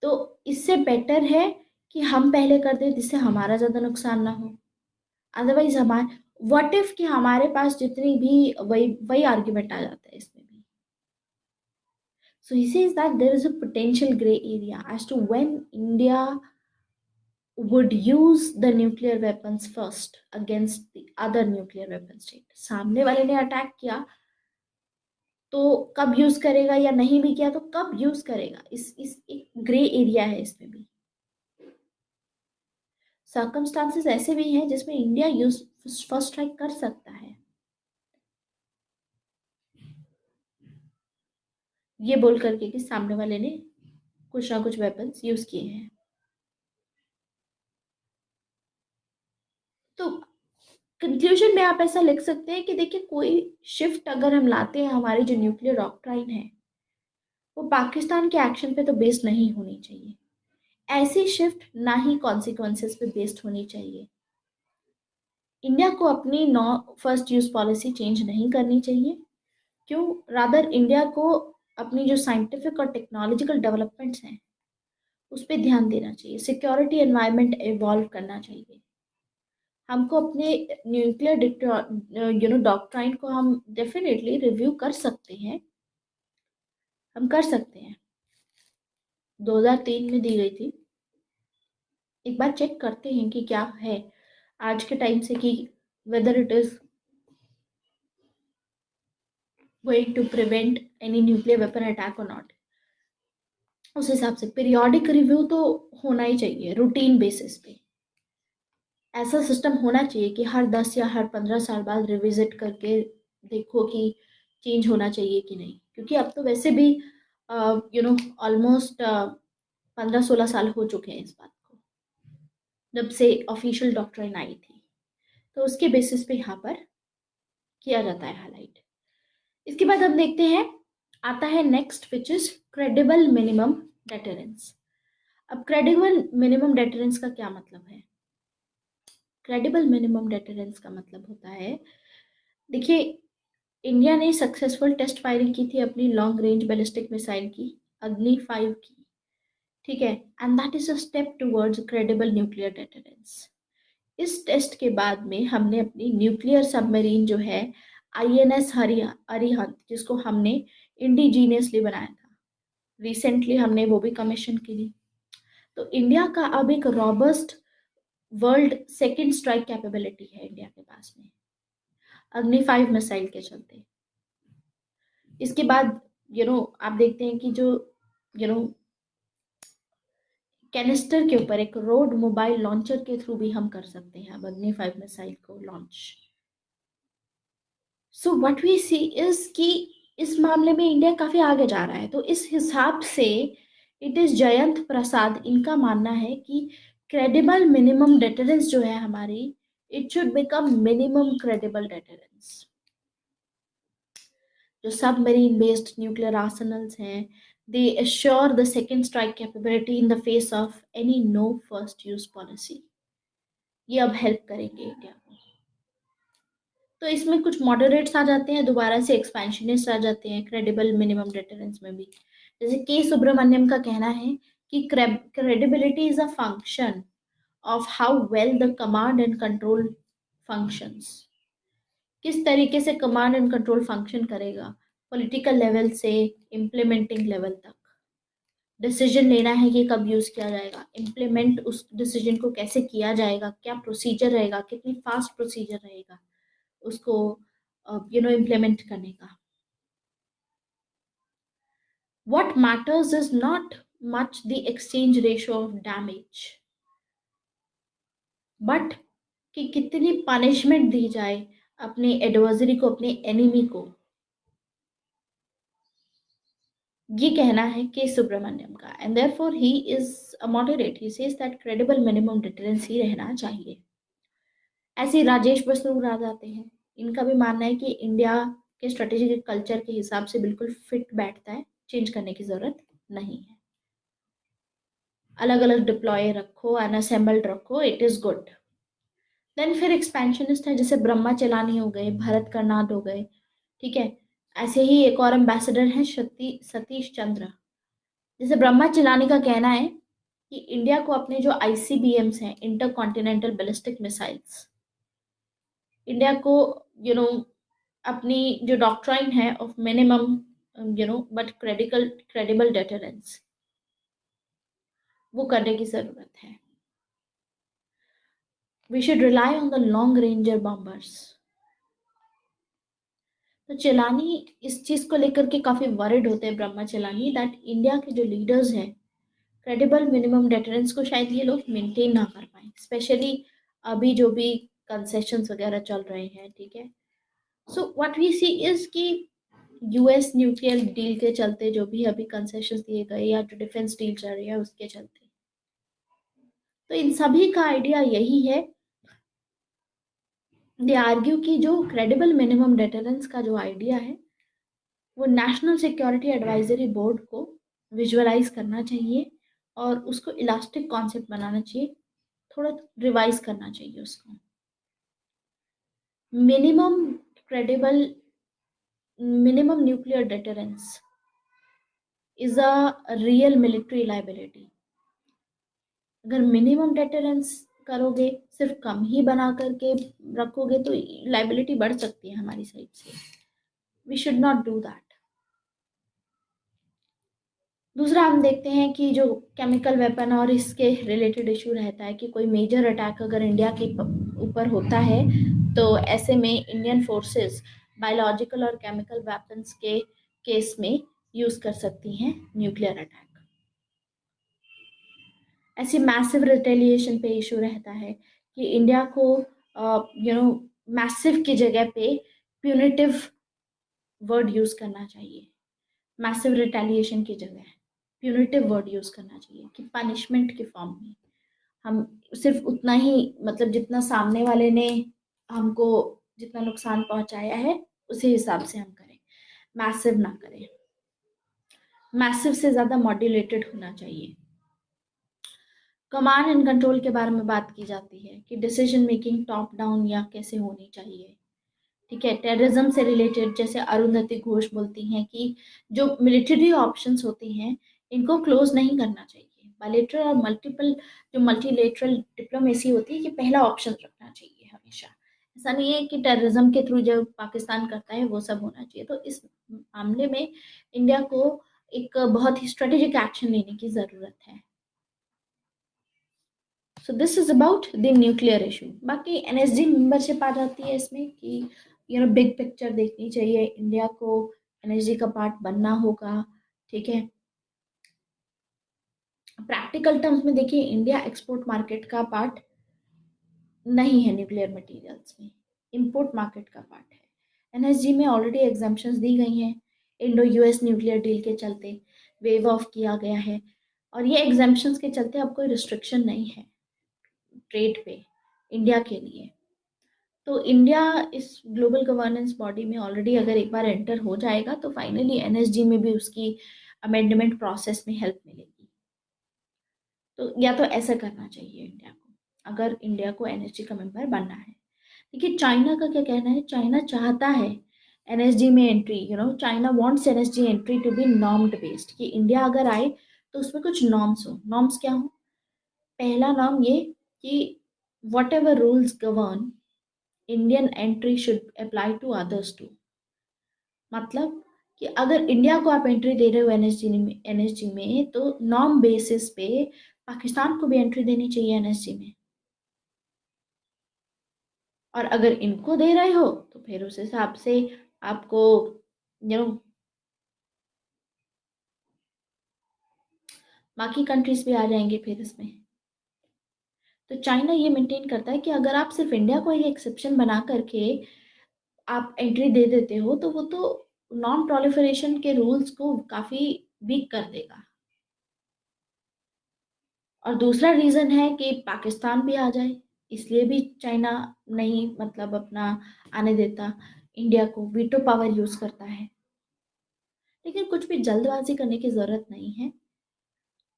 तो इससे बेटर है कि हम पहले कर दें जिससे हमारा ज़्यादा नुकसान ना हो। अदरवाइज हमारे व्हाट इफ कि हमारे पास जितनी भी वही वही आर्ग्यूमेंट आ जाता है इसमें भी। So he says that there is a potential gray area as to when India would use the nuclear weapons first against the other nuclear weapon state। सामने वाले ने अटैक किया तो कब यूज करेगा, या नहीं भी किया तो कब यूज करेगा, इस एक ग्रे एरिया है इसमें भी। सर्कमस्टांसेस ऐसे भी हैं जिसमें इंडिया यूज फर्स्ट स्ट्राइक कर सकता है, ये बोल करके कि सामने वाले ने कुछ ना कुछ वेपन्स यूज किए हैं। तो कंक्लूजन में आप ऐसा लिख सकते हैं कि देखिए, कोई शिफ्ट अगर हम लाते हैं हमारी जो न्यूक्लियर डॉक्ट्राइन है, वो पाकिस्तान के एक्शन पे तो बेस्ड नहीं होनी चाहिए। ऐसी शिफ्ट ना ही कॉन्सिक्वेंसेस पे बेस्ड होनी चाहिए। इंडिया को अपनी no first use policy change नहीं करनी चाहिए। क्यों? रादर इंडिया को अपनी जो साइंटिफिक और टेक्नोलॉजिकल डेवलपमेंट्स हैं उस पर ध्यान देना चाहिए। सिक्योरिटी एनवायरनमेंट इवॉल्व करना चाहिए। हमको अपने न्यूक्लियर डॉक्ट्राइन को हम डेफिनेटली रिव्यू कर सकते हैं, हम कर सकते हैं। 2003 में दी गई थी, एक बार चेक करते हैं कि क्या है आज के टाइम से, कि whether it is going to prevent any nuclear weapon attack और नॉट। उस हिसाब से पीरियोडिक रिव्यू तो होना ही चाहिए, रूटीन बेसिस पे। ऐसा सिस्टम होना चाहिए कि हर 10 या हर 15 साल बाद रिविजिट करके देखो कि चेंज होना चाहिए कि नहीं। क्योंकि अब तो वैसे भी ऑलमोस्ट 15-16 साल हो चुके हैं इस बात को, जब से ऑफिशियल डॉक्ट्राइन आई थी। तो उसके बेसिस पे यहाँ पर किया जाता है हाईलाइट। इसके बाद हम देखते हैं, आता है next which is credible minimum deterrence. अब क्रेडिबल मिनिमम डेटरेंस का क्या मतलब है? क्रेडिबल मिनिमम डेटरेंस का मतलब होता है, देखिए, इंडिया ने सक्सेसफुल टेस्ट फायरिंग की थी अपनी लॉन्ग रेंज बैलिस्टिक मिसाइल की, अग्नि 5 की, ठीक है, and that is a step towards credible nuclear deterrence. इस टेस्ट के बाद में हमने अपनी न्यूक्लियर सबमरीन जो है INS अरिहंत, जिसको हमने इंडिजीनियसली बनाया था, रिसेंटली हमने वो भी कमीशन की थी। तो इंडिया का अब एक robust world second strike capability है इंडिया के पास में। अग्नि 5 मिसाइल के चलते। इसके बाद आप देखते हैं कि जो यू नो कैनिस्टर के ऊपर एक रोड मोबाइल लॉन्चर के थ्रू भी हम कर सकते हैं अब अग्नि 5 मिसाइल को launch. So what we see is कि इस मामले में इंडिया काफी आगे जा रहा है। तो इस हिसाब से इट इज जयंत प्रसाद, इनका मानना है कि क्रेडिबल मिनिमम डेटरेंस जो है हमारी, it should become minimum credible deterrence. जो सबमरीन बेस्ड न्यूक्लियर आर्सेनल्स हैं, दे assure the second strike capability in the face of any no first use policy। ये अब हेल्प करेंगे इंडिया को। तो इसमें कुछ मॉडरेट्स आ जाते हैं, दोबारा से एक्सपेंशनिस्ट आ जाते हैं क्रेडिबल मिनिमम डेटरेंस में भी। जैसे के सुब्रमण्यम का कहना है कि credibility is a function of how well the command and control functions. किस तरीके से कमांड एंड कंट्रोल फंक्शन करेगा, पॉलिटिकल लेवल से इम्प्लीमेंटिंग लेवल तक। डिसीजन लेना है कि कब यूज किया जाएगा, इम्प्लीमेंट उस डिसीजन को कैसे किया जाएगा, क्या प्रोसीजर रहेगा, कितनी फास्ट प्रोसीजर रहेगा उसको इम्प्लीमेंट करने का। what matters is not much the exchange ratio of damage, but कि कितनी पनिशमेंट दी जाए अपने एडवर्सरी को, अपने एनिमी को। ये कहना है के सुब्रमण्यम का। And therefore he is a moderate, he says that credible minimum deterrence ही रहना चाहिए। ऐसे राजेश बसरूर आ जाते हैं, इनका भी मानना है कि इंडिया के स्ट्रेटेजिक कल्चर के हिसाब से बिल्कुल फिट बैठता है, चेंज करने की जरूरत नहीं है। अलग अलग डिप्लॉय रखो, अनअसेंबल्ड रखो, इट इज गुड। देन फिर एक्सपेंशनिस्ट है, जैसे ब्रह्मा चेलानी हो गए, भरत कर्नाड हो गए, ठीक है। ऐसे ही एक और एम्बेसडर हैं सतीश चंद्र। जैसे ब्रह्मा चेलानी का कहना है कि इंडिया को अपने जो आईसीबीएम्स हैं, inter continental ballistic missiles, India को यू नो अपनी जो डॉक्ट्राइन है of minimum but credible deterrence, वो करने की जरूरत है। We should rely on the long ranger bombers. तो चेलानी इस चीज को लेकर के काफी वरिड होते हैं, ब्रह्मा चेलानी, दैट इंडिया के जो लीडर्स हैं क्रेडिबल मिनिमम डेटरेंस को शायद ये लोग मेंटेन ना कर पाए, स्पेशली अभी जो भी कंसेशंस वगैरह चल रहे हैं, ठीक है। So what we see is कि यूएस न्यूक्लियर डील के चलते जो भी अभी कंसेशंस दिए गए या जो डिफेंस डील चल रही है उसके चलते, तो इन सभी का आइडिया यही है। दे आर्ग्यू कि जो क्रेडिबल मिनिमम डेटरेंस का जो आइडिया है वो नेशनल सिक्योरिटी एडवाइजरी बोर्ड को विजुअलाइज करना चाहिए और उसको इलास्टिक कॉन्सेप्ट बनाना चाहिए, थोड़ा रिवाइज करना चाहिए उसको। Minimum credible minimum nuclear deterrence is a real military liability. अगर मिनिमम डेटरेंस करोगे, सिर्फ कम ही बना करके रखोगे, तो लाइबिलिटी बढ़ सकती है हमारी साइड से। We should not do that. दूसरा हम देखते हैं कि जो केमिकल वेपन और इसके रिलेटेड इशू रहता है कि कोई मेजर अटैक अगर इंडिया के ऊपर होता है तो ऐसे में इंडियन फोर्सेस बायोलॉजिकल और केमिकल वेपन्स के केस में यूज कर सकती हैं न्यूक्लियर अटैक। ऐसी मैसिव रिटेलिएशन पे इशू रहता है कि इंडिया को मैसिव की जगह पे प्यूनिटिव वर्ड यूज करना चाहिए। मैसिव रिटेलिएशन की जगह प्यूनिटिव वर्ड यूज करना चाहिए कि पनिशमेंट के फॉर्म में हम सिर्फ उतना ही, मतलब जितना सामने वाले ने हमको जितना नुकसान पहुंचाया है उसी हिसाब से हम करें, मैसिव ना करें। मैसिव से ज्यादा मॉड्यूलेटेड होना चाहिए। कमांड एंड कंट्रोल के बारे में बात की जाती है कि डिसीजन मेकिंग टॉप डाउन या कैसे होनी चाहिए, ठीक है। टेररिज्म से रिलेटेड जैसे अरुंधति घोष बोलती हैं कि जो मिलिट्री ऑप्शंस होती हैं इनको क्लोज नहीं करना चाहिए। बायलैटरल और मल्टीपल जो मल्टीलेटरल डिप्लोमेसी होती है, ये पहला ऑप्शन रखना चाहिए हमेशा। ऐसा नहीं है कि टेररिज्म के थ्रू जो पाकिस्तान करता है वो सब होना चाहिए। तो इस मामले में इंडिया को एक बहुत ही स्ट्रेटेजिक एक्शन लेने की जरूरत है। So this is about the nuclear issue. बाकी एनएसजी मेंबरशिप आ जाती है इसमें कि बिग पिक्चर देखनी चाहिए, इंडिया को एनएसजी का पार्ट बनना होगा, ठीक है। प्रैक्टिकल टर्म्स में देखिए, इंडिया एक्सपोर्ट मार्केट का पार्ट नहीं है न्यूक्लियर मटेरियल्स में, इंपोर्ट मार्केट का पार्ट है। एनएसजी में ऑलरेडी एग्जाम्पशंस दी गई हैं, इंडो यूएस न्यूक्लियर डील के चलते वेव ऑफ किया गया है, और ये एग्जाम्पशंस के चलते अब कोई रिस्ट्रिक्शन नहीं है ट्रेड पे इंडिया के लिए। तो इंडिया इस ग्लोबल गवर्नेंस बॉडी में ऑलरेडी अगर एक बार एंटर हो जाएगा तो फाइनली एनएसजी में भी उसकी अमेंडमेंट प्रोसेस में हेल्प मिलेगी। तो या तो ऐसा करना चाहिए इंडिया को, अगर इंडिया को एनएसजी का मेंबर बनना है। देखिए चाइना का क्या कहना है, चाइना चाहता है एनएसजी में entry, China wants NSG entry to be normed based, कि इंडिया अगर आए तो उसमें कुछ नॉर्म्स हो। नॉर्म्स क्या हो? पहला नॉर्म ये कि whatever rules govern Indian entry should apply to others too. मतलब कि अगर इंडिया को आप एंट्री दे रहे हो एनएसजी में तो नॉर्म बेसिस पे पाकिस्तान को भी एंट्री देनी चाहिए एनएसजी में, और अगर इनको दे रहे हो तो फिर उस हिसाब से आपको यू नो बाकी कंट्रीज भी आ जाएंगे फिर इसमें। तो चाइना ये मेंटेन करता है कि अगर आप सिर्फ इंडिया को एक एक्सेप्शन बना करके आप एंट्री दे देते हो तो वो तो नॉन प्रोलिफरेशन के रूल्स को काफी वीक कर देगा। और दूसरा रीजन है कि पाकिस्तान भी आ जाए, इसलिए भी चाइना नहीं मतलब अपना आने देता, इंडिया को वीटो पावर यूज करता है। लेकिन कुछ भी जल्दबाजी करने की जरूरत नहीं है,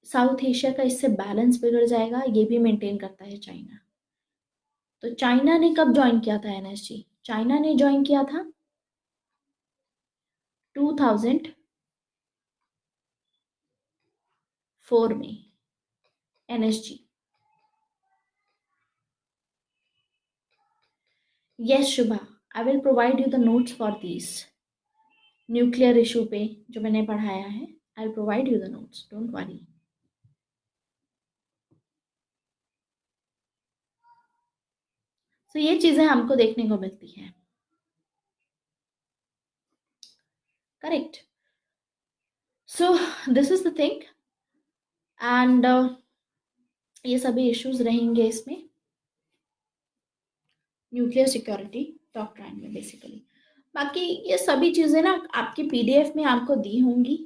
साउथ एशिया का इससे बैलेंस बिगड़ जाएगा, ये भी मेंटेन करता है चाइना। तो चाइना ने कब ज्वाइन किया था एनएसजी? चाइना ने ज्वाइन किया था 2004 में NSG. Yes Shubha, I will provide you the notes for this nuclear issue पे जो मैंने पढ़ाया है। I will provide you the notes, don't worry. तो ये चीजें हमको देखने को मिलती हैं, correct. So this is the thing, and ये सभी इश्यूज रहेंगे इसमें न्यूक्लियर सिक्योरिटी डॉक्ट्राइन में बेसिकली। बाकी ये सभी चीजें ना आपकी पीडीएफ में आपको दी होंगी,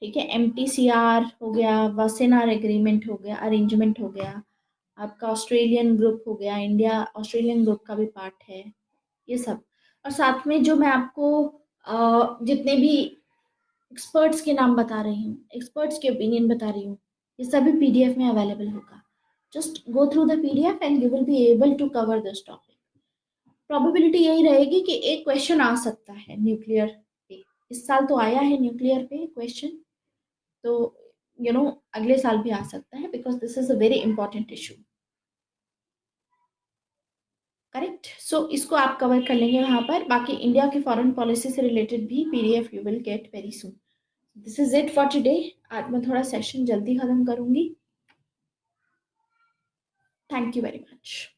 ठीक है। एमटीसीआर हो गया, वासेनार एग्रीमेंट हो गया, अरेंजमेंट हो गया, आपका ऑस्ट्रेलियन ग्रुप हो गया, इंडिया ऑस्ट्रेलियन ग्रुप का भी पार्ट है, ये सब। और साथ में जो मैं आपको जितने भी एक्सपर्ट्स के नाम बता रही हूँ, एक्सपर्ट्स के ओपिनियन बता रही हूँ, ये सभी पीडीएफ में अवेलेबल होगा। Just go through the PDF and you will be able to cover this topic. Probability यही रहेगी कि एक क्वेश्चन आ सकता है न्यूक्लियर पे, इस साल तो आया है न्यूक्लियर पे क्वेश्चन, तो अगले साल भी आ सकता है, because this is a very important issue, correct. So इसको आप कवर कर लेंगे वहां पर। बाकी इंडिया की फॉरेन पॉलिसी से रिलेटेड भी PDF you will get very soon. This is it for today. आज मैं थोड़ा सेशन जल्दी खत्म करूंगी। Thank you very much.